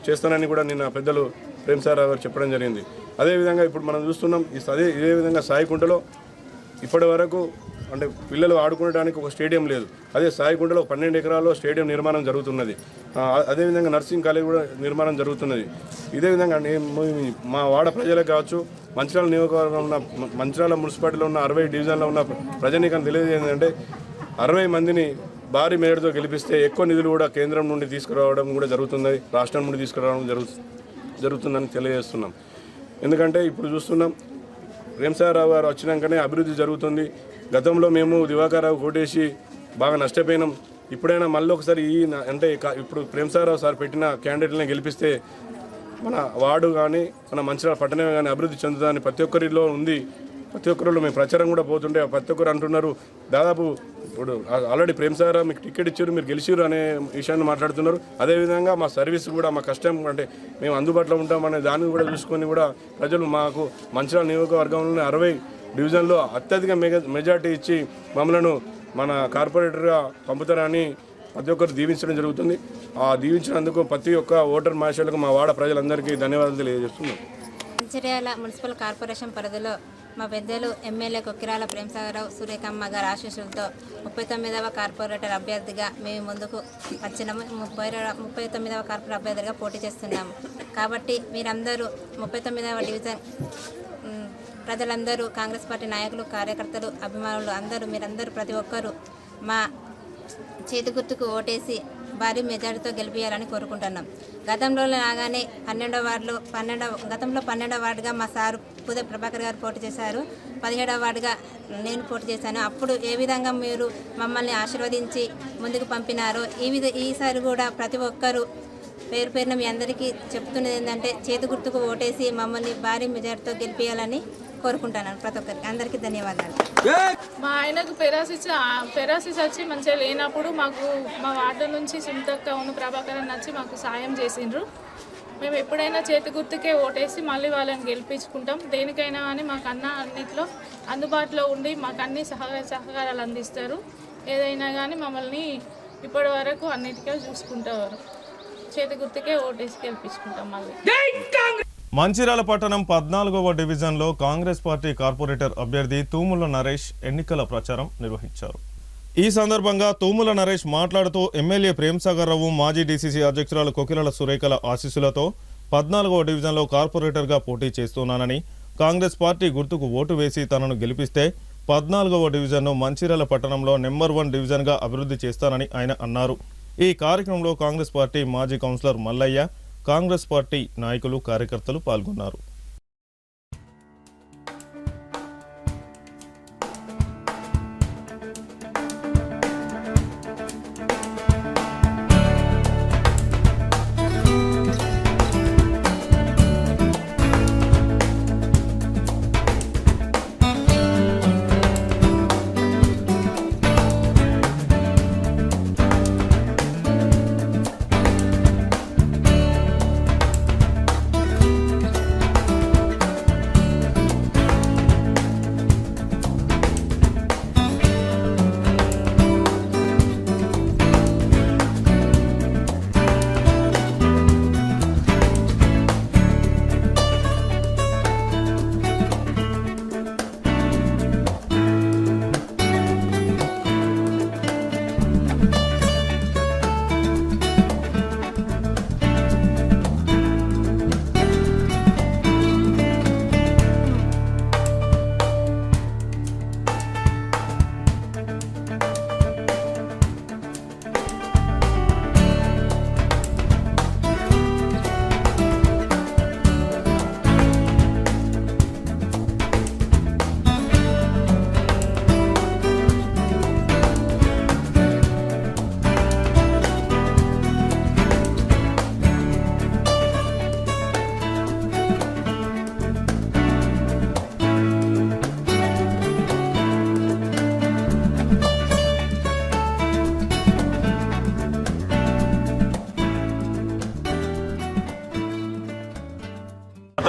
చేస్తానని కూడా నిన్న పెద్దలు ప్రేమసాగరరావు గారు చెప్పడం జరిగింది. అదేవిధంగా ఇప్పుడు మనం చూస్తున్నాం ఇదే విధంగా సాయికుంటలో ఇప్పటి వరకు అంటే పిల్లలు ఆడుకోవడానికి ఒక స్టేడియం లేదు. అదే సాయికుంటలో 12 ఎకరాల్లో స్టేడియం నిర్మాణం జరుగుతున్నది. అదేవిధంగా నర్సింగ్ కాలేజ్ కూడా నిర్మాణం జరుగుతున్నది. ఇదే విధంగా మా వాడ ప్రజలకు కావచ్చు, మంచిర్యాల నియోజకవర్గంలో ఉన్న మంచిర్యాల మున్సిపాలిటీలో ఉన్న 60 డివిజన్లో ఉన్న ప్రజానీకాన్ని తెలియజేయండి, 60 మందిని భారీ మేరతో గెలిపిస్తే ఎక్కువ నిధులు కూడా కేంద్రం నుండి తీసుకురావడం కూడా జరుగుతుంది, రాష్ట్రం నుండి తీసుకురావడం జరుగుతుందని తెలియజేస్తున్నాం. ఎందుకంటే ఇప్పుడు చూస్తున్నాం ప్రేమసాగరరావు గారు వచ్చినాకనే అభివృద్ధి జరుగుతుంది. గతంలో మేము దివాకర్ రావు కోటేసి బాగా నష్టపోయినాం. ఇప్పుడైనా మళ్ళీ ఒకసారి అంటే ఇప్పుడు ప్రేమసాగరరావు సార్ పెట్టిన క్యాండిడేట్లను గెలిపిస్తే మన వార్డు కానీ మన మంచిర్యాల పట్టణమే కానీ అభివృద్ధి చెందుతుందని ప్రతి ఒక్కరిలో ఉంది. ప్రతి ఒక్కరిలో మేము ప్రచారం కూడా పోతుంటే ప్రతి ఒక్కరు అంటున్నారు, దాదాపు ఇప్పుడు ఆల్రెడీ ప్రేమసాగరరావు మీకు టికెట్ ఇచ్చారు, మీరు గెలిచారు అనే విషయాన్ని మాట్లాడుతున్నారు. అదేవిధంగా మా సర్వీస్ కూడా మా కష్టం అంటే మేము అందుబాటులో ఉంటామనే దాన్ని కూడా చూసుకొని కూడా ప్రజలు మాకు మంచిర్యాల నియోజకవర్గంలోని 60 డివిజన్లో అత్యధిక మెజార్టీ ఇచ్చి మమ్మల్ని మన కార్పొరేటర్గా పంపుతారని ప్రతి ఒక్కరు దీవించడం జరుగుతుంది. ఆ దీవించినందుకు ప్రతి ఒక్క ఓటర్ మహాశయులకు మా వాడ ప్రజలందరికీ ధన్యవాదాలు తెలియజేస్తున్నాం. మంచిర్యాల మున్సిపల్ కార్పొరేషన్ పరిధిలో మా పెద్దలు ఎమ్మెల్యే కొక్కిరాల ప్రేమసాగరరావు సూర్యకమ్మ గారి ఆశీస్సులతో 39వ కార్పొరేటర్ అభ్యర్థిగా మేము ముందుకు వచ్చినాము. 39వ కార్పొరేటర్ అభ్యర్థిగా పోటీ చేస్తున్నాము. కాబట్టి మీరందరూ 39వ డివిజన్ ప్రజలందరూ, కాంగ్రెస్ పార్టీ నాయకులు, కార్యకర్తలు, అభిమానులు అందరూ మీరందరూ ప్రతి ఒక్కరూ మా చేతి గుర్తుకు ఓటేసి భారీ మెజారిటీతో గెలిపించాలని కోరుకుంటున్నాం. గతంలో లాగానే 12వ వార్డుగా మా సారు పుదే ప్రభాకర్ గారు పోటీ చేశారు, 17వ వార్డుగా నేను పోటీ చేశాను. అప్పుడు ఏ విధంగా మీరు మమ్మల్ని ఆశీర్వదించి ముందుకు పంపినారో ఈసారి కూడా ప్రతి ఒక్కరూ పేరున మీ అందరికీ చెప్తున్నది ఏంటంటే చేతి గుర్తుకు ఓటేసి మమ్మల్ని భారీ మెజారిటీతో గెలిపించాలని కోరుకుంటున్నాను. ప్రతి ఒక్కరికి అందరికీ ధన్యవాదాలు. మా ఆయనకు పెరాసిస్ వచ్చి మంచిగా లేనప్పుడు మాకు మా వార్డు నుంచి సుంతక్క ప్రభాకరన్ వచ్చి మాకు సాయం చేసిండ్రు. మేము ఎప్పుడైనా చేతి గుర్తుకే ఓటేసి మళ్ళీ వాళ్ళని గెలిపించుకుంటాం. దేనికైనా కానీ మాకు అన్నిట్లో అందుబాటులో ఉండి మాకు అన్ని సహకారాలు అందిస్తారు. ఏదైనా కానీ మమ్మల్ని ఇప్పటి వరకు అన్నిటికీ చూసుకుంటారు. చేతి గుర్తుకే ఓటేసి గెలిపించుకుంటాం మళ్ళీ. మంచిర్యాల పట్టణం 14వ డివిజన్లో కాంగ్రెస్ పార్టీ కార్పొరేటర్ అభ్యర్థి తూముల నరేష్ ఎన్నికల ప్రచారం నిర్వహించారు. ఈ సందర్భంగా తూముల నరేష్ మాట్లాడుతూ ఎమ్మెల్యే ప్రేమ్సాగర్ రావు, మాజీ డీసీసీ అధ్యక్షురాలు కొకిరల సురేఖల ఆశీస్సులతో 14వ డివిజన్లో కార్పొరేటర్గా పోటీ చేస్తున్నానని, కాంగ్రెస్ పార్టీ గుర్తుకు ఓటు వేసి తనను గెలిపిస్తే 14వ డివిజన్ను మంచిర్యాల పట్టణంలో నెంబర్ 1 డివిజన్గా అభివృద్ధి చేస్తానని ఆయన అన్నారు. ఈ కార్యక్రమంలో కాంగ్రెస్ పార్టీ మాజీ కౌన్సిలర్ మల్లయ్య, కాంగ్రెస్ పార్టీ నాయకులు, కార్యకర్తలు పాల్గొన్నారు.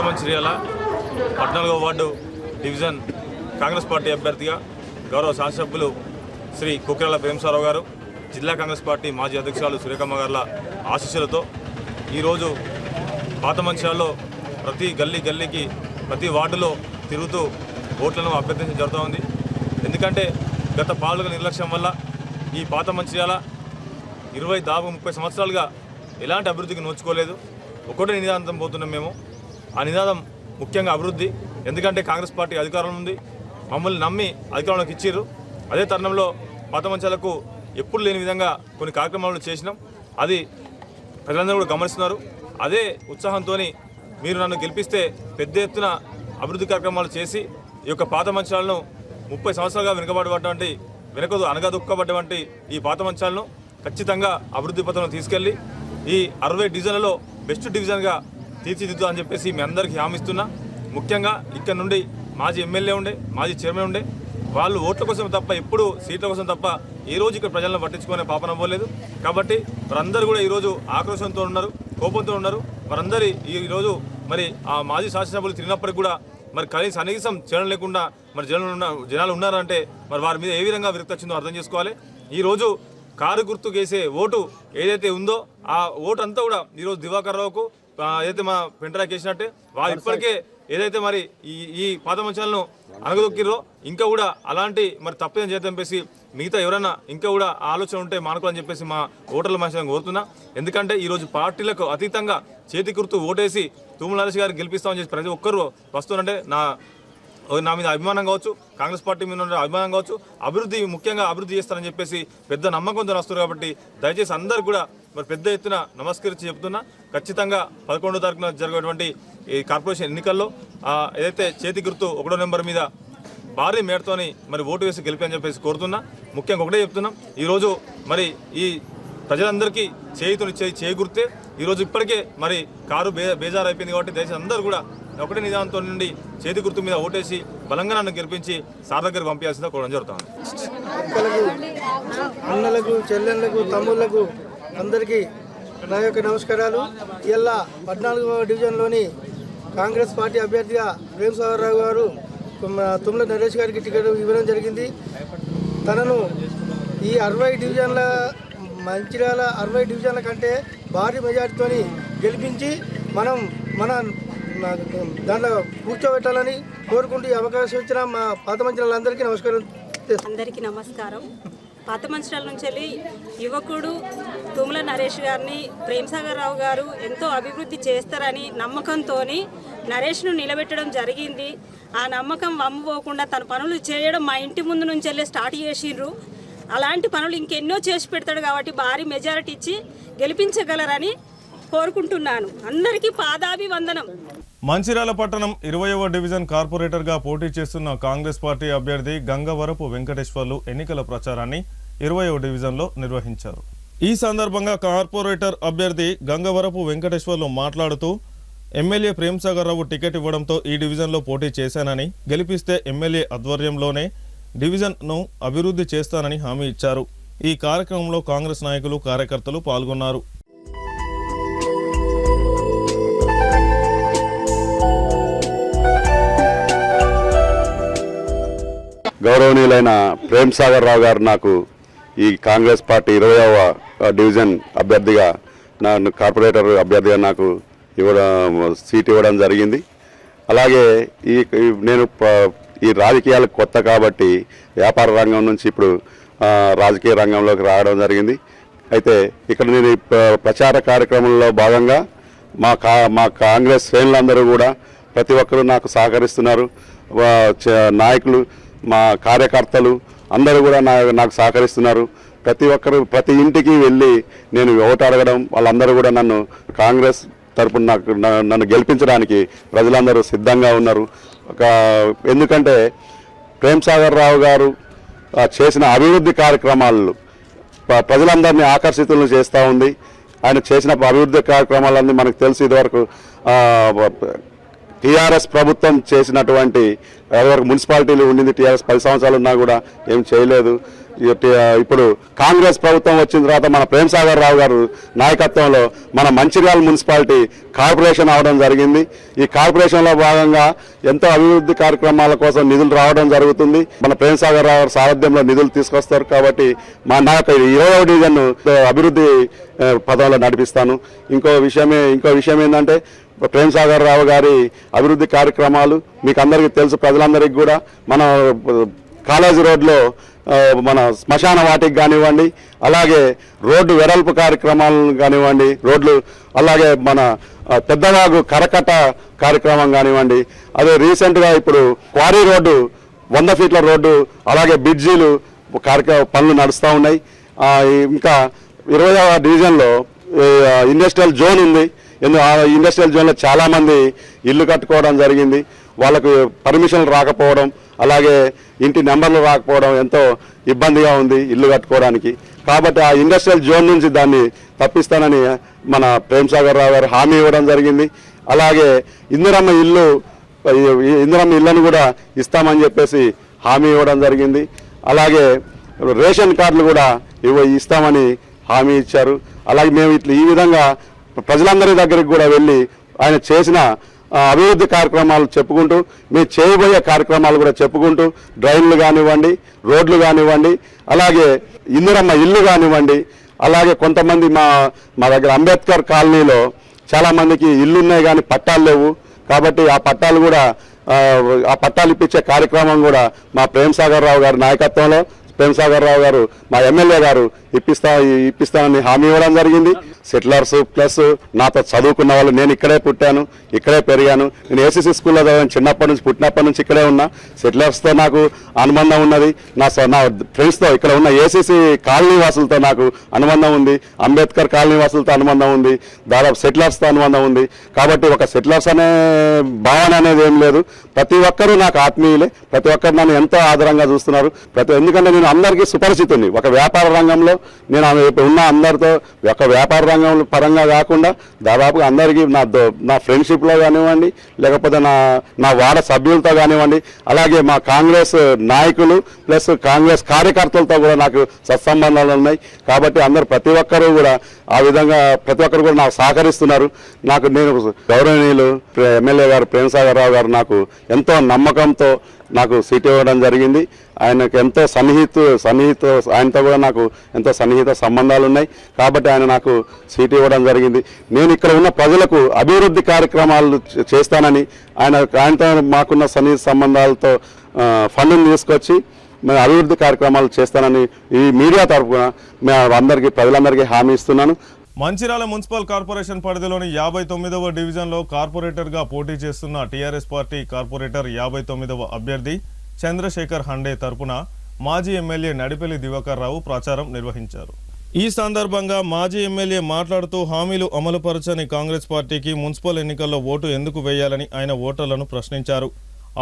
మంచిర్యాల 14వ వార్డు డివిజన్ కాంగ్రెస్ పార్టీ అభ్యర్థిగా గౌరవ శాసనసభ్యులు శ్రీ కొకిరల ప్రేమ్సారావు గారు, జిల్లా కాంగ్రెస్ పార్టీ మాజీ అధ్యక్షురాలు సురేఖమ్మ గారుల ఆశీస్సులతో ఈరోజు పాత మంచిర్యాలలో ప్రతి గల్లీకి ప్రతి వార్డులో తిరుగుతూ ఓట్లను అభ్యర్థించడం జరుగుతూ ఉంది. ఎందుకంటే గత పాలక నిర్లక్ష్యం వల్ల ఈ పాత మంచిర్యాల 20-30 సంవత్సరాలుగా ఎలాంటి అభివృద్ధికి నోచుకోలేదు. ఒకటే నినాదం పోతున్నాం మేము. ఆ నినాదం ముఖ్యంగా అభివృద్ధి. ఎందుకంటే కాంగ్రెస్ పార్టీ అధికారంలో ఉంది, మమ్మల్ని నమ్మి అధికారంలోకి ఇచ్చిర్రు. అదే తరుణంలో పాత మంచాలకు ఎప్పుడు లేని విధంగా కొన్ని కార్యక్రమాలు చేసినాం. అది ప్రజలందరూ కూడా గమనిస్తున్నారు. అదే ఉత్సాహంతో మీరు నన్ను గెలిపిస్తే పెద్ద ఎత్తున అభివృద్ధి కార్యక్రమాలు చేసి ఈ యొక్క పాత మంచాలను 30 సంవత్సరాలుగా అనగదొక్కబడ్డటువంటి ఈ పాత మంచాలను ఖచ్చితంగా అభివృద్ధి పథంలో తీసుకెళ్ళి ఈ 60 డివిజన్లలో బెస్ట్ డివిజన్గా తీర్చిదిద్దు అని చెప్పేసి మీ అందరికీ హామీ ఇస్తున్నా. ముఖ్యంగా ఇక్కడ నుండి మాజీ ఎమ్మెల్యే ఉండే, మాజీ చైర్మన్ ఉండే, వాళ్ళు ఓట్ల కోసం తప్ప, ఎప్పుడు సీట్ల కోసం తప్ప ఏ రోజు ఇక్కడ ప్రజలను పట్టించుకునే పాపన పోలేదు. కాబట్టి వారందరూ కూడా ఈరోజు ఆక్రోశంతో ఉన్నారు, కోపంతో ఉన్నారు. వారందరి ఈరోజు మరి ఆ మాజీ శాసనసభ్యులు తిరిగినప్పటికీ కూడా మరి కనీసం చేయడం లేకుండా మరి జనాలు ఉన్నారంటే మరి వారి మీద ఏ విధంగా విరక్తి వచ్చిందో అర్థం చేసుకోవాలి. ఈరోజు కారు గుర్తు వేసే ఓటు ఏదైతే ఉందో ఆ ఓటు అంతా కూడా ఈరోజు దివాకర్ రావుకు ఏదైతే మా పెంటరాకి వేసినట్టే వారు ఇప్పటికే ఏదైతే మరి ఈ పాత మంచాలను అనగదొక్కిరో ఇంకా కూడా అలాంటి మరి తప్పేం చేద్దాంపేసి మిగతా ఎవరైనా ఇంకా కూడా ఆలోచన ఉంటే మానుకోవాలని చెప్పేసి మా ఓటర్ల మనుషులను కోరుతున్నా. ఎందుకంటే ఈరోజు పార్టీలకు అతీతంగా చేతి గుర్తు ఓటేసి తూముల నరేష్ గారికి గెలిపిస్తామని చెప్పి ప్రతి ఒక్కరు వస్తున్నంటే నా మీద అభిమానం కావచ్చు, కాంగ్రెస్ పార్టీ మీద ఉన్న అభిమానం కావచ్చు, ముఖ్యంగా అభివృద్ధి చేస్తారని చెప్పేసి పెద్ద నమ్మకంతో వస్తారు. కాబట్టి దయచేసి అందరూ కూడా మరి పెద్ద ఎత్తున నమస్కరించి చెప్తున్నా. ఖచ్చితంగా 11వ తారీఖున జరిగేటువంటి ఈ కార్పొరేషన్ ఎన్నికల్లో ఏదైతే చేతి గుర్తు 1వ నెంబర్ మీద భారీ మేరతోని మరి ఓటు వేసి గెలిపని చెప్పేసి కోరుతున్నా. ముఖ్యంగా ఒకటే చెప్తున్నాం, ఈరోజు మరి ఈ ప్రజలందరికీ చేయుర్తే ఈరోజు ఇప్పటికే మరి కారు బేజారు అయిపోయింది. కాబట్టి దయచేసి అందరూ కూడా ఒకటే నిదానంతో నుండి చేతి గుర్తు మీద ఓటేసి బలంగా నన్ను గెలిపించి సార్ దగ్గర పంపించాల్సిందిగా కోరడం జరుగుతుంది. అన్నలకు, చెల్లెళ్లకు, తమ్ముళ్లకు అందరికీ నా యొక్క నమస్కారాలు. ఇలా 14వ డివిజన్లోని కాంగ్రెస్ పార్టీ అభ్యర్థిగా ప్రేమ్సాగర్ రావు గారు తుమ్మల నరేష్ గారికి టికెట్ ఇవ్వడం జరిగింది. తనను ఈ 60 డివిజన్ల మంచిర్యాల 60 డివిజన్ల కంటే భారీ మెజార్టీతో గెలిపించి మన దాంట్లో కూర్చోబెట్టాలని కోరుకుంటూ ఈ అవకాశం ఇచ్చిన మా పాత మంచిర్యాలందరికీ నమస్కారం. అందరికీ నమస్కారం. పాత మంచిర్యాల నుంచి వెళ్ళి యువకుడు తుమ్మల నరేష్ గారిని ప్రేమ్సాగర్ రావు గారు ఎంతో అభివృద్ధి చేస్తారని నమ్మకంతో నరేష్ను నిలబెట్టడం జరిగింది. ఆ నమ్మకం వమ్ముపోకుండా తన పనులు చేయడం మా ఇంటి ముందు నుంచి వెళ్ళి స్టార్ట్ చేసిండ్రు. అలాంటి పనులు ఇంకెన్నో చేసి పెడతాడు కాబట్టి భారీ మెజారిటీ ఇచ్చి గెలిపించగలరని కోరుకుంటున్నాను. అందరికీ పాదాభివందనం. మంచిర్యాల పట్టణం 20వ డివిజన్ కార్పొరేటర్గా పోటీ చేస్తున్న కాంగ్రెస్ పార్టీ అభ్యర్థి గంగవరపు వెంకటేశ్వర్లు ఎన్నికల ప్రచారాన్ని 20వ డివిజన్లో నిర్వహించారు. ఈ సందర్భంగా కార్పొరేటర్ అభ్యర్థి గంగవరపు వెంకటేశ్వర్లు మాట్లాడుతూ ఎమ్మెల్యే ప్రేమ్సాగర్ రావు టికెట్ ఇవ్వడంతో ఈ డివిజన్లో పోటీ చేశానని, గెలిపిస్తే ఎమ్మెల్యే ఆధ్వర్యంలోనే డివిజన్ను అభివృద్ధి చేస్తానని హామీ ఇచ్చారు. ఈ కార్యక్రమంలో కాంగ్రెస్ నాయకులు, కార్యకర్తలు పాల్గొన్నారు. గౌరవనీయులైన ప్రేమ్సాగర్ రావు గారు నాకు ఈ కాంగ్రెస్ పార్టీ 20వ డివిజన్ అభ్యర్థిగా నన్ను కార్పొరేటర్ అభ్యర్థిగా నాకు సీట్ ఇవ్వడం జరిగింది. అలాగే నేను ఈ రాజకీయాలకు కొత్త కాబట్టి వ్యాపార రంగం నుంచి ఇప్పుడు రాజకీయ రంగంలోకి రావడం జరిగింది. అయితే ఇక్కడ నేను ప్రచార కార్యక్రమంలో భాగంగా మా కాంగ్రెస్ శ్రేణులందరూ కూడా ప్రతి ఒక్కరూ నాకు సహకరిస్తున్నారు. నాయకులు, మా కార్యకర్తలు అందరూ కూడా నాకు సహకరిస్తున్నారు. ప్రతి ఇంటికి వెళ్ళి నేను ఓటు అడగడం, వాళ్ళందరూ కూడా నన్ను కాంగ్రెస్ తరపున నన్ను గెలిపించడానికి ప్రజలందరూ సిద్ధంగా ఉన్నారు. ఎందుకంటే ప్రేమ్సాగర్ రావు గారు చేసిన అభివృద్ధి కార్యక్రమాలు ప్రజలందరినీ ఆకర్షితులను చేస్తూ ఉంది. ఆయన చేసిన అభివృద్ధి కార్యక్రమాలన్నీ మనకు తెలుసు. ఇదివరకు టీఆర్ఎస్ ప్రభుత్వం చేసినటువంటి ఎవరికి మున్సిపాలిటీలు ఉండింది, టీఆర్ఎస్ 10 సంవత్సరాలు ఉన్నా కూడా ఏం చేయలేదు. ఇప్పుడు కాంగ్రెస్ ప్రభుత్వం వచ్చిన తర్వాత మన ప్రేమ్సాగర్ రావు గారు నాయకత్వంలో మన మంచిర్యాల మున్సిపాలిటీ కార్పొరేషన్ అవడం జరిగింది. ఈ కార్పొరేషన్లో భాగంగా ఎంతో అభివృద్ధి కార్యక్రమాల కోసం నిధులు రావడం జరుగుతుంది. మన ప్రేమ్సాగర్ రావు గారు సారథ్యంలో నిధులు తీసుకొస్తారు. కాబట్టి నాకు 20వ డివిజన్ అభివృద్ధి పదంలో నడిపిస్తాను. ఇంకో విషయం ఏంటంటే ప్రేమ్సాగర్ రావు గారి అభివృద్ధి కార్యక్రమాలు మీకు అందరికీ తెలుసు, ప్రజలందరికీ కూడా. మన కాలేజీ రోడ్లో మన శ్మశాన వాటికి కానివ్వండి, అలాగే రోడ్డు వెడల్పు కార్యక్రమాలు కానివ్వండి, రోడ్లు, అలాగే మన పెద్దవాగు కరకట్ట కార్యక్రమం కానివ్వండి, అదే రీసెంట్గా ఇప్పుడు క్వారీ రోడ్డు 100 ఫీట్ల రోడ్డు, అలాగే బ్రిడ్జీలు పనులు నడుస్తూ ఉన్నాయి. ఇంకా 20వ డివిజన్లో ఇండస్ట్రియల్ జోన్ ఉంది. ఇండస్ట్రియల్ జోన్లో చాలామంది ఇల్లు కట్టుకోవడం జరిగింది. వాళ్ళకు పర్మిషన్లు రాకపోవడం, అలాగే ఇంటి నెంబర్లు రాకపోవడం ఎంతో ఇబ్బందిగా ఉంది ఇల్లు కట్టుకోవడానికి. కాబట్టి ఆ ఇండస్ట్రియల్ జోన్ నుంచి దాన్ని తప్పిస్తానని మన ప్రేమ్సాగర్ రావు గారు హామీ ఇవ్వడం జరిగింది. అలాగే ఇందిరమ్మ ఇళ్లను కూడా ఇస్తామని చెప్పేసి హామీ ఇవ్వడం జరిగింది. అలాగే రేషన్ కార్డులు కూడా ఇస్తామని హామీ ఇచ్చారు. అలాగే మేము ఈ విధంగా ప్రజలందరి దగ్గరికి కూడా వెళ్ళి ఆయన చేసిన అభివృద్ధి కార్యక్రమాలు చెప్పుకుంటూ, మేము చేయబోయే కార్యక్రమాలు కూడా చెప్పుకుంటూ, డ్రైన్లు కానివ్వండి, రోడ్లు కానివ్వండి, అలాగే ఇందిరమ్మ ఇల్లు కానివ్వండి, అలాగే కొంతమంది మా దగ్గర అంబేద్కర్ కాలనీలో చాలామందికి ఇల్లు ఉన్నాయి కానీ పట్టాలు లేవు. కాబట్టి ఆ పట్టాలు ఇప్పించే కార్యక్రమం కూడా మా ప్రేమ్సాగర్ రావు గారి నాయకత్వంలో ప్రేమ్సాగర్ రావు గారు మా ఎమ్మెల్యే గారు ఇప్పిస్తానని హామీ ఇవ్వడం జరిగింది. సెటిలర్స్ ప్లస్ నాతో చదువుకున్న వాళ్ళు, నేను ఇక్కడే పుట్టాను, ఇక్కడే పెరిగాను. నేను ఏసీసీ స్కూల్లో చదివాను, పుట్టినప్పటి నుంచి ఇక్కడే ఉన్నా. సెటిలర్స్తో నాకు అనుబంధం ఉన్నది. నా ఫ్రెండ్స్తో, ఇక్కడ ఉన్న ఏసీసీ కాలనీ వాసులతో నాకు అనుబంధం ఉంది. అంబేద్కర్ కాలనీ వాసులతో అనుబంధం ఉంది. దాదాపు సెటిలర్స్తో అనుబంధం ఉంది. కాబట్టి ఒక సెటిలర్స్ అనే భావన అనేది ఏం లేదు. ప్రతి ఒక్కరూ నాకు ఆత్మీయులే. ప్రతి ఒక్కరు నన్ను ఎంతో ఆదరంగా చూస్తున్నారు. ఎందుకంటే నేను అందరికీ సుపరిచితుని. ఒక వ్యాపార రంగంలో నేను ఉన్న అందరితో ఒక వ్యాపార రంగం పరంగా కాకుండా దాదాపుగా అందరికీ నా ఫ్రెండ్షిప్లో కానివ్వండి, లేకపోతే నా వార్డ సభ్యులతో కానివ్వండి, అలాగే మా కాంగ్రెస్ నాయకులు ప్లస్ కాంగ్రెస్ కార్యకర్తలతో కూడా నాకు సత్సంబంధాలు ఉన్నాయి. కాబట్టి అందరు ప్రతి ఒక్కరూ కూడా ఆ విధంగా ప్రతి ఒక్కరు కూడా నాకు సహకరిస్తున్నారు. నేను గౌరవనీయులు ఎమ్మెల్యే గారు ప్రేమసాగర్ రావు గారు నాకు ఎంతో నమ్మకంతో నాకు సీట్ ఇవ్వడం జరిగింది. ఆయనకు ఎంతో ఆయనతో కూడా నాకు ఎంతో సన్నిహిత సంబంధాలు ఉన్నాయి. కాబట్టి ఆయన నాకు సీట్ ఇవ్వడం జరిగింది. నేను ఇక్కడ ఉన్న ప్రజలకు అభివృద్ధి కార్యక్రమాలు చేస్తానని ఆయనతో మాకున్న సన్నిహిత సంబంధాలతో ఫండ్ని తీసుకొచ్చి మేము అభివృద్ధి కార్యక్రమాలు చేస్తానని ఈ మీడియా తరఫున ప్రజలందరికీ హామీ ఇస్తున్నాను. మంచిర్యాల మున్సిపల్ కార్పొరేషన్ పరిధిలోని 59వ డివిజన్లో కార్పొరేటర్గా పోటీ చేస్తున్న టీఆర్ఎస్ పార్టీ కార్పొరేటర్ 59వ అభ్యర్థి చంద్రశేఖర్ హండే తరపున మాజీ ఎమ్మెల్యే నడిపెల్లి దివాకర్ రావు ప్రచారం నిర్వహించారు. ఈ సందర్భంగా మాజీ ఎమ్మెల్యే మాట్లాడుతూ హామీలు అమలుపరచని కాంగ్రెస్ పార్టీకి మున్సిపల్ ఎన్నికల్లో ఓటు ఎందుకు వేయాలని ఆయన ఓటర్లను ప్రశ్నించారు.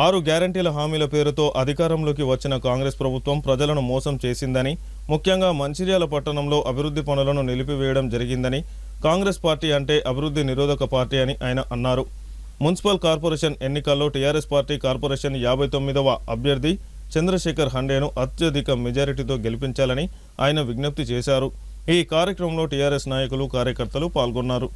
6 గ్యారంటీల హామీల పేరుతో అధికారంలోకి వచ్చిన కాంగ్రెస్ ప్రభుత్వం ప్రజలను మోసం చేసిందని, ముఖ్యంగా మంచిర్యాల పట్టణంలో అభివృద్ధి పనులను నిలిపివేయడం జరిగిందని, కాంగ్రెస్ పార్టీ అంటే అభివృద్ధి నిరోధక పార్టీ అని ఆయన అన్నారు. మున్సిపల్ కార్పొరేషన్ ఎన్నికల్లో టీఆర్ఎస్ పార్టీ కార్పొరేషన్ 59వ అభ్యర్థి చంద్రశేఖర్ హండేను అత్యధిక మెజారిటీతో గెలిపించాలని ఆయన విజ్ఞప్తి చేశారు. ఈ కార్యక్రమంలో టీఆర్ఎస్ నాయకులు, కార్యకర్తలు పాల్గొన్నారు.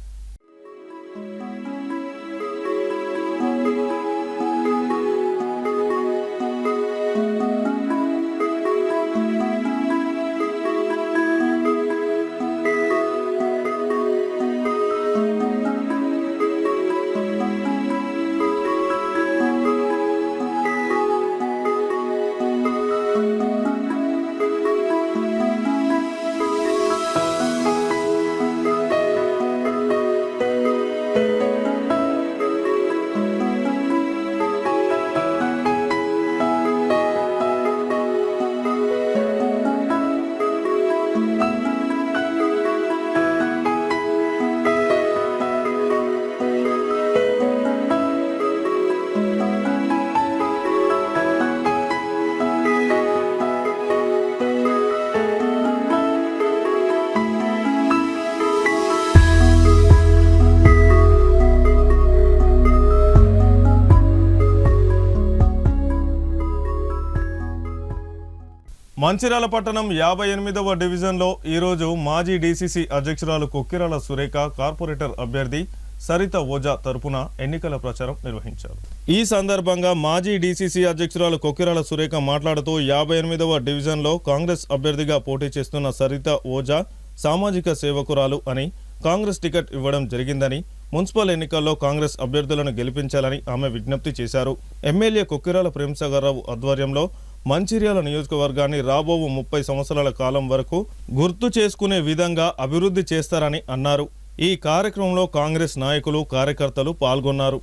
మంచిర్యాల పట్టణం 58వ డివిజన్లో ఈరోజు మాజీ డీసీసీ అధ్యక్షురాలు కొక్కిరాల సురేఖ కార్పొరేటర్ అభ్యర్థి సరిత ఓజా తరపున ఎన్నికల ప్రచారం నిర్వహించారు. ఈ సందర్భంగా మాజీ డీసీసీ అధ్యక్షురాలు కొక్కిరాల సురేఖ మాట్లాడుతూ 58వ డివిజన్లో కాంగ్రెస్ అభ్యర్థిగా పోటీ చేస్తున్న సరిత ఓజా సామాజిక సేవకురాలు అని, కాంగ్రెస్ టికెట్ ఇవ్వడం జరిగిందని, మున్సిపల్ ఎన్నికల్లో కాంగ్రెస్ అభ్యర్థులను గెలిపించాలని ఆమె విజ్ఞప్తి చేశారు. ఎమ్మెల్యే కొక్కిరాల ప్రేమసాగర్ రావు ఆధ్వర్యంలో మంచిర్యాల నియోజకవర్గాన్ని రాబో 30 సంవత్సరాల కాలం వరకు గుర్తు చేసుకునే విధంగా అభివృద్ధి చేస్తారని అన్నారు. ఈ కార్యక్రమంలో కాంగ్రెస్ నాయకులు, కార్యకర్తలు పాల్గొన్నారు.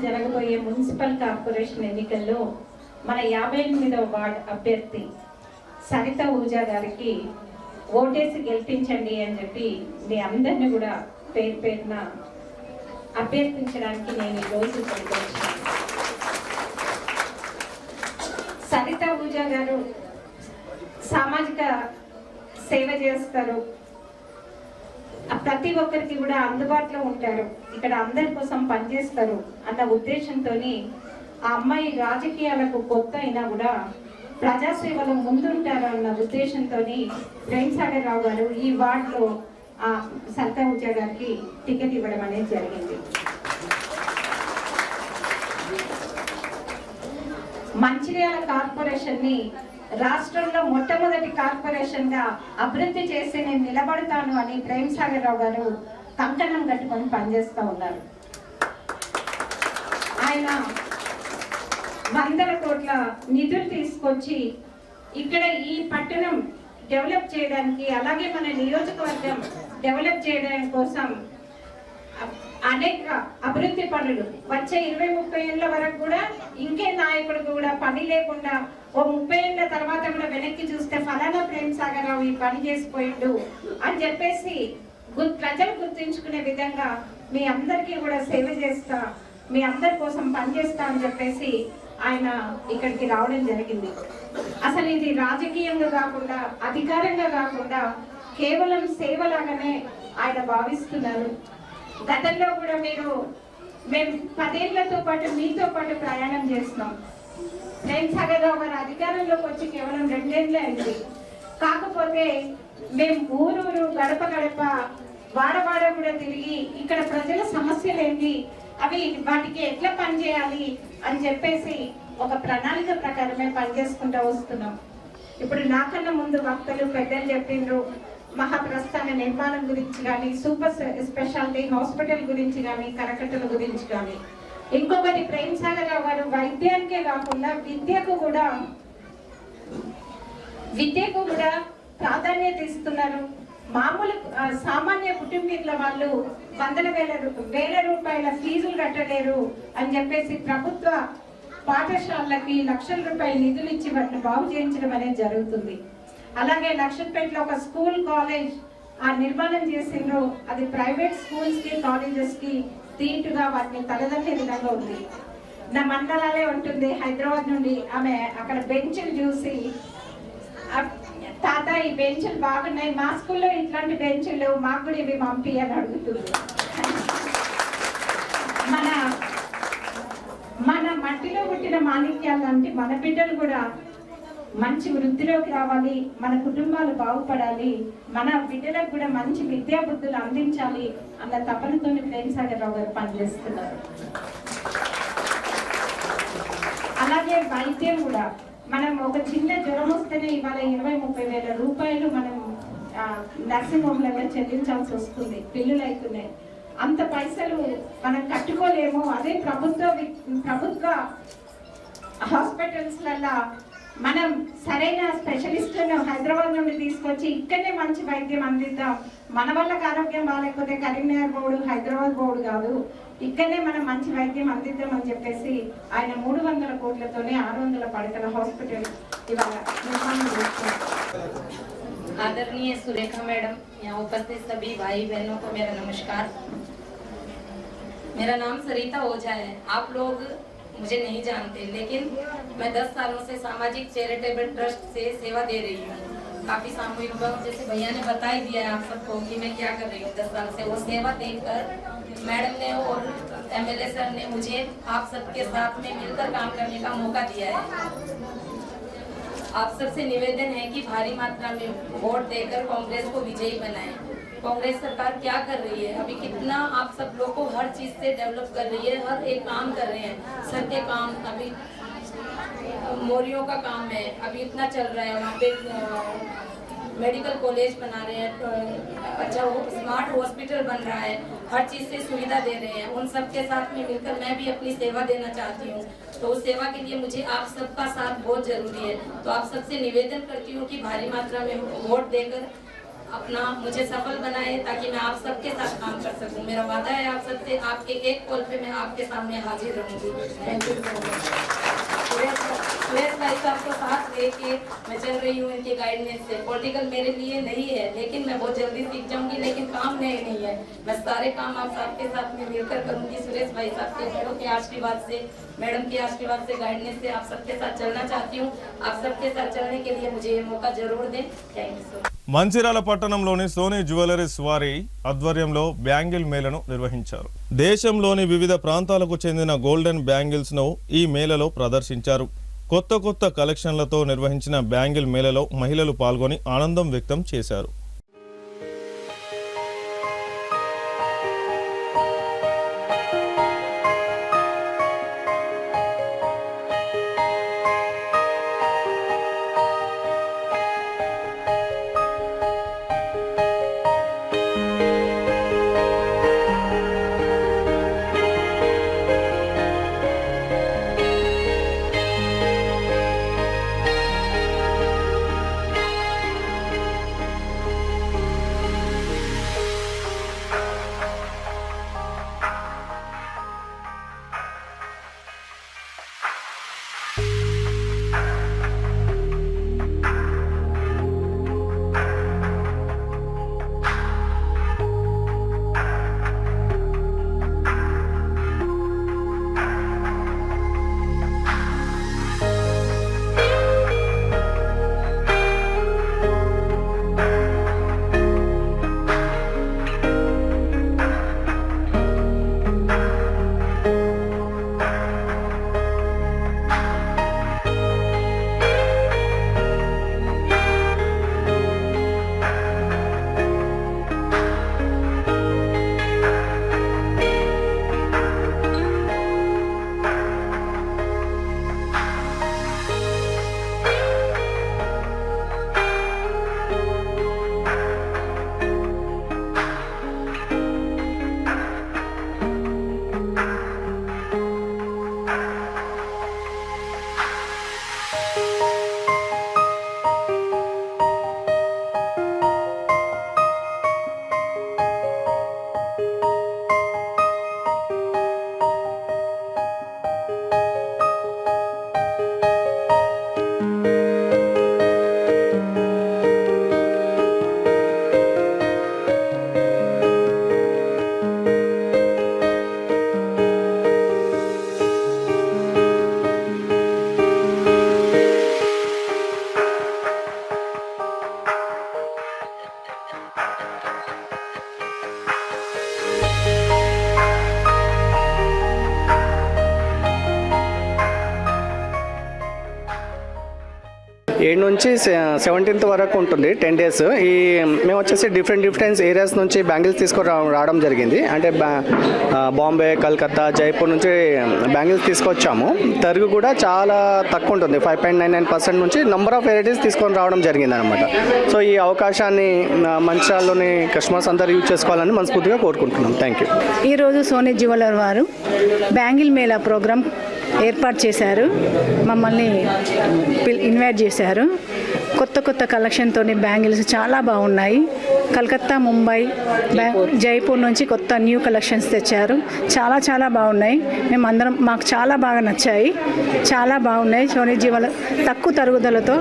జరగబోయే మున్సిపల్ కార్పొరేషన్ ఎన్నికల్లో మన 58వ వార్డ్ అభ్యర్థి సరిత ఊజా గారికి ఓటేసి గెలిపించండి అని చెప్పి మీ అందరినీ కూడా పేరు పేరున అభ్యర్థించడానికి నేను ఈరోజు ఇక్కడికి వచ్చాను. సరిత ఊజా గారు సామాజిక సేవ చేస్తారు, ప్రతి ఒక్కరికి కూడా అందుబాటులో ఉంటారు, ఇక్కడ అందరి కోసం పనిచేస్తారు అన్న ఉద్దేశంతో ఆ అమ్మాయి రాజకీయాలకు కొత్త అయినా కూడా ప్రజాసేవలో ముందుంటారు అన్న ఉద్దేశంతో ప్రేమసాగర్ రావు గారు ఈ వార్డులో సరిత ఊజా గారికి టికెట్ ఇవ్వడం అనేది జరిగింది. మంచిర్యాల కార్పొరేషన్ని రాష్ట్రంలో మొట్టమొదటి కార్పొరేషన్గా అభివృద్ధి చేసి నేను నిలబడతాను అని ప్రేమ్సాగర్ రావు గారు కంకణం కట్టుకొని పనిచేస్తూ ఉన్నారు. ఆయన వందల కోట్ల నిధులు తీసుకొచ్చి ఇక్కడ ఈ పట్టణం డెవలప్ చేయడానికి, అలాగే మన నియోజకవర్గం డెవలప్ చేయడం కోసం అనేక అభివృద్ధి పనులు వచ్చే 20-30 ఏళ్ళ వరకు కూడా ఇంకే నాయకుడు కూడా పని లేకుండా ఓ 30 ఏళ్ళ తర్వాత కూడా వెనక్కి చూస్తే ఫలానా ప్రేమ్సాగర్ రావు ఈ పని చేసిపోయిండు అని చెప్పేసి ప్రజలు గుర్తించుకునే విధంగా మీ అందరికీ కూడా సేవ చేస్తా, మీ అందరి కోసం పనిచేస్తా అని చెప్పేసి ఆయన ఇక్కడికి రావడం జరిగింది. అసలు ఇది రాజకీయంగా కాకుండా, అధికారంగా కాకుండా కేవలం సేవలాగానే ఆయన భావిస్తున్నారు. గతంలో కూడా మేము 10 ఏళ్లతో పాటు మీతో పాటు ప్రయాణం చేస్తున్నాం. ప్రేమ్సాగర్ రావు గారు అధికారంలోకి వచ్చి కేవలం 2 ఏళ్ళే అయింది. కాకపోతే మేము ఊరూరు, గడప గడప, వాడవాడ కూడా తిరిగి ఇక్కడ ప్రజల సమస్యలు ఏంటి, అవి వాటికి ఎట్లా పనిచేయాలి అని చెప్పేసి ఒక ప్రణాళిక ప్రకారమే పనిచేసుకుంటూ వస్తున్నాం. ఇప్పుడు నాకన్నా ముందు వక్తలు పెద్దలు చెప్పిండ్రు మహాప్రస్థాన నిర్మాణం గురించి కానీ, సూపర్ స్పెషాలిటీ హాస్పిటల్ గురించి కానీ, కరకట్టల గురించి కానీ. ఇంకొకటి ప్రేమ్సాగర్ రావు గారు వైద్యానికే కాకుండా విద్యకు కూడా ప్రాధాన్యత ఇస్తున్నారు. మామూలు సామాన్య కుటుంబీకుల వాళ్ళు వేల రూపాయల ఫీజులు కట్టలేరు అని చెప్పేసి ప్రభుత్వ పాఠశాలలకి లక్షల రూపాయల నిధులు ఇచ్చి వాటిని బాగు చేయించడం అనేది జరుగుతుంది. అలాగే లక్షపేటలో ఒక స్కూల్, కాలేజ్ నిర్మాణం చేసిండ్రు. అది ప్రైవేట్ స్కూల్స్ కి, కాలేజెస్ కి తీటుగా వాటిని తలదన్నే విధంగా ఉంది. నా మండలాలే ఉంటుంది, హైదరాబాద్ నుండి ఆమె అక్కడ బెంచ్లు చూసి, తాత ఈ బెంచ్లు బాగున్నాయి, మా స్కూల్లో ఇట్లాంటి బెంచ్లు మాకు కూడా ఇవి పంపి అని అడుగుతుంది. మన మట్టిలో పుట్టిన మాణిక్యాలు అంటే మన బిడ్డలు కూడా మంచి వృద్ధిలోకి రావాలి, మన కుటుంబాలు బాగుపడాలి, మన బిడ్డలకు కూడా మంచి విద్యా బుద్ధులు అందించాలి అన్న తపనతో ప్రేమ్సాగర్ రావు గారు పనిచేస్తున్నారు. అలాగే వైద్యం కూడా మనం ఒక చిన్న జ్వరం వస్తేనే ఇవాళ 20-30 వేల రూపాయలు మనం నర్సింగ్ హోమ్లలో చెల్లించాల్సి వస్తుంది, బిల్లులు అవుతున్నాయి. అంత పైసలు మనం కట్టుకోలేము. అదే ప్రభుత్వ హాస్పిటల్స్లలో మనం సరైన స్పెషలిస్టులను హైదరాబాద్ నుండి తీసుకొచ్చి ఇక్కడనే మంచి వైద్యం అందిద్దాం. మన వల్ల ఆరోగ్యం బాగాలేకపోతే కరీంనగర్ బోర్డు, హైదరాబాద్ బోర్డు కాదు, ఇక్కడనే మనం మంచి వైద్యం అందిద్దాం అని చెప్పేసి ఆయన 300 కోట్లతోనే 600 పడకల హాస్పిటల్ ఇవాళ నిర్మాణం చేస్తున్నారు. आदरणीय सुरेखा मैडम, यहाँ उपस्थित सभी भाई बहनों को मेरा नमस्कार। मेरा नाम सरिता ओझा है। आप लोग मुझे नहीं जानते, लेकिन मैं 10 सालों से सामाजिक चैरिटेबल ट्रस्ट से सेवा दे रही हूँ। काफ़ी सामूहिक भाव, जैसे भैया ने बता ही दिया है आप सबको कि मैं क्या कर रही हूँ 10 साल से। वो सेवा देखकर मैडम ने और MLA सर ने मुझे आप सबके साथ में मिलकर काम करने का मौका दिया है। आप सबसे निवेदन है कि भारी मात्रा में वोट देकर कांग्रेस को विजयी बनाएं। कांग्रेस सरकार क्या कर रही है, अभी कितना आप सब लोग को हर चीज से डेवलप कर रही है, हर एक काम कर रहे हैं। सर के काम, अभी मोरियों का काम है, अभी इतना चल रहा है, वहाँ पे मेडिकल कॉलेज बना रहे हैं, अच्छा स्मार्ट हॉस्पिटल बन रहा है, हर चीज़ से सुविधा दे रहे हैं। उन सब के साथ में मिलकर मैं भी अपनी सेवा देना चाहती हूँ, तो उस सेवा के लिए मुझे आप सबका साथ बहुत जरूरी है। तो आप सबसे निवेदन करती हूँ कि भारी मात्रा में वोट देकर अपना मुझे सफल बनाए, ताकि मैं आप सबके साथ काम कर सकूँ। मेरा वादा है आप सबसे, आपके एक कॉल पे मैं आपके सामने हाजिर रहूँगी। Thank you so much. Suresh भाई साहब को साथ लेके मैं चल रही हूँ इनके गाइडेंस से। पॉलिटिकल मेरे लिए नहीं है, लेकिन मैं बहुत जल्दी सीख जाऊंगी, लेकिन काम नहीं है। मैं सारे काम आप सबके साथ में मिलकर करूंगी। सुरेश भाई साहब के बड़ों के आशीर्वाद से, मैडम के आशीर्वाद से, गाइडेंस से आप सबके साथ चलना चाहती हूँ। आप सबके साथ चलने के लिए मुझे ये मौका जरूर दें। Thank you so much. Mancherial పట్టణంలోని సోనీ జ్యువెలరీస్ వారి ఆధ్వర్యంలో బ్యాంగిల్ మేళను నిర్వహించారు. దేశంలోని వివిధ ప్రాంతాలకు చెందిన గోల్డెన్ బ్యాంగిల్స్ ను ఈ మేళలో ప్రదర్శించారు. కొత్త కలెక్షన్లతో నిర్వహించిన బ్యాంగిల్ మేళలో మహిళలు పాల్గొని ఆనందం వ్యక్తం చేశారు. నుంచి 17th వరకు ఉంటుంది 10 days. మేము వచ్చేసి డిఫరెంట్ ఏరియాస్ నుంచి బ్యాంగిల్స్ రావడం జరిగింది. అంటే బాంబే, కలకత్తా, జైపూర్ నుంచి బ్యాంగిల్స్ తీసుకొచ్చాము. తరుగు కూడా చాలా తక్కువ ఉంటుంది, 5.99% నుంచి నంబర్ ఆఫ్ వెరైటీస్ తీసుకొని రావడం జరిగింది అనమాట. సో ఈ అవకాశాన్ని మంచిర్యాలలోని కస్టమర్స్ అందరూ యూజ్ చేసుకోవాలని మనస్ఫూర్తిగా కోరుకుంటున్నాం. Thank you. ఈరోజు సోనీ జ్యువెలర్ వారు బ్యాంగిల్ మేళా ప్రోగ్రాం ఏర్పాటు చేశారు. మమ్మల్ని ఇన్వైట్ చేశారు. కొత్త కలెక్షన్తో బ్యాంగిల్స్ చాలా బాగున్నాయి. కలకత్తా, ముంబై, జైపూర్ నుంచి కొత్త న్యూ కలెక్షన్స్ తెచ్చారు. చాలా బాగున్నాయి. మేమందరం మాకు చాలా బాగా నచ్చాయి. చాలా బాగున్నాయి. సోనీ జ్యువెలర్ తక్కువ తరుగుదలతో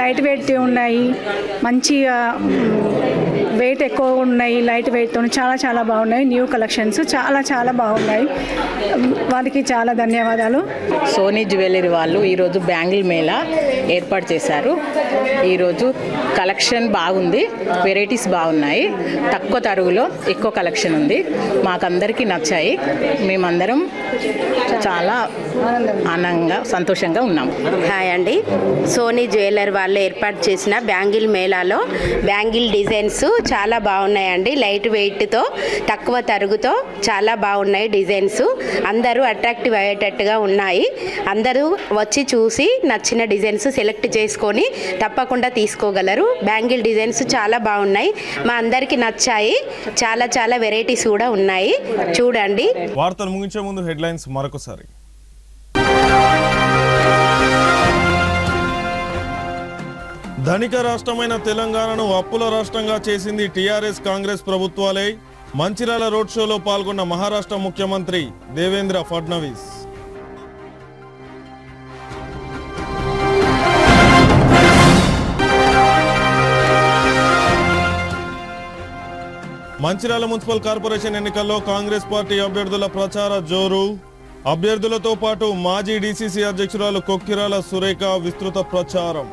లైట్ వెయిట్ ఉన్నాయి, మంచిగా వెయిట్ ఎక్కువ ఉన్నాయి, లైట్ వెయిట్తో చాలా బాగున్నాయి. న్యూ కలెక్షన్స్ చాలా బాగున్నాయి. వారికి చాలా ధన్యవాదాలు. సోనీ జ్యువెలరీ వాళ్ళు ఈరోజు బ్యాంగిల్ మేళా ఏర్పాటు చేశారు. ఈరోజు కలెక్షన్ బాగుంది, వెరైటీస్ బాగున్నాయి, తక్కువ తరుగులో ఎక్కువ కలెక్షన్ ఉంది. మాకందరికీ నచ్చాయి. మేమందరం చాలా ఆనందంగా సంతోషంగా ఉన్నాము. హాయ్ అండి. సోనీ జ్యువెలర్ వాళ్ళు ఏర్పాటు చేసిన బ్యాంగిల్ మేళాలో బ్యాంగిల్ డిజైన్స్ చాలా బాగున్నాయండి. లైట్ వెయిట్తో తక్కువ తరుగుతో చాలా బాగున్నాయి డిజైన్స్. అందరూ అట్రాక్టివ్ అయ్యేటట్టుగా ఉన్నాయి. అందరూ వచ్చి చూసి నచ్చిన డిజైన్స్ సెలెక్ట్ చేసుకొని తప్పకుండా తీసుకోగలరు. బ్యాంగిల్ డిజైన్స్ చాలా బాగున్నాయి, మా అందరికీ నచ్చాయి. చాలా వెరైటీస్ కూడా ఉన్నాయి, చూడండి. వార్తలు ముగించే ముందు హెడ్లైన్స్ మరొకసారి. ధనిక రాష్ట్రమైన తెలంగాణను అప్పుల రాష్ట్రంగా చేసింది టీఆర్ఎస్ కాంగ్రెస్ ప్రభుత్వాలే. మంచిర్యాల రోడ్ షోలో పాల్గొన్న మహారాష్ట్ర ముఖ్యమంత్రి దేవేంద్ర ఫడ్నవీస్. మంచిర్యాల మున్సిపల్ కార్పొరేషన్ ఎన్నికల్లో కాంగ్రెస్ పార్టీ అభ్యర్థుల ప్రచార జోరు. అభ్యర్థులతో పాటు మాజీ డీసీసీ అధ్యక్షురాలు కొక్కిరాల సురేఖ విస్తృత ప్రచారం.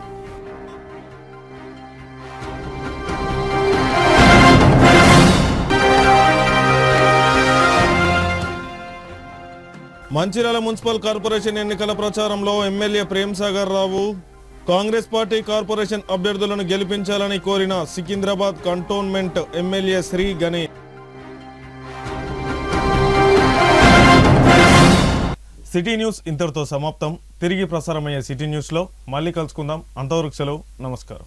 మంచిర్యాల మున్సిపల్ కార్పొరేషన్ ఎన్నికల ప్రచారంలో MLA Premsagar Rao Congress party corporation అభ్యర్థులను గెలిపించాలని కోరిన Secunderabad cantonment MLA Shri Ganesh. City news ఇంతటితో సమాప్తం. తిరిగి ప్రసారమయ్యే సిటీ న్యూస్లో మళ్ళీ కలుసుకుందాం. అంతవరకు సెలవు. నమస్కారం.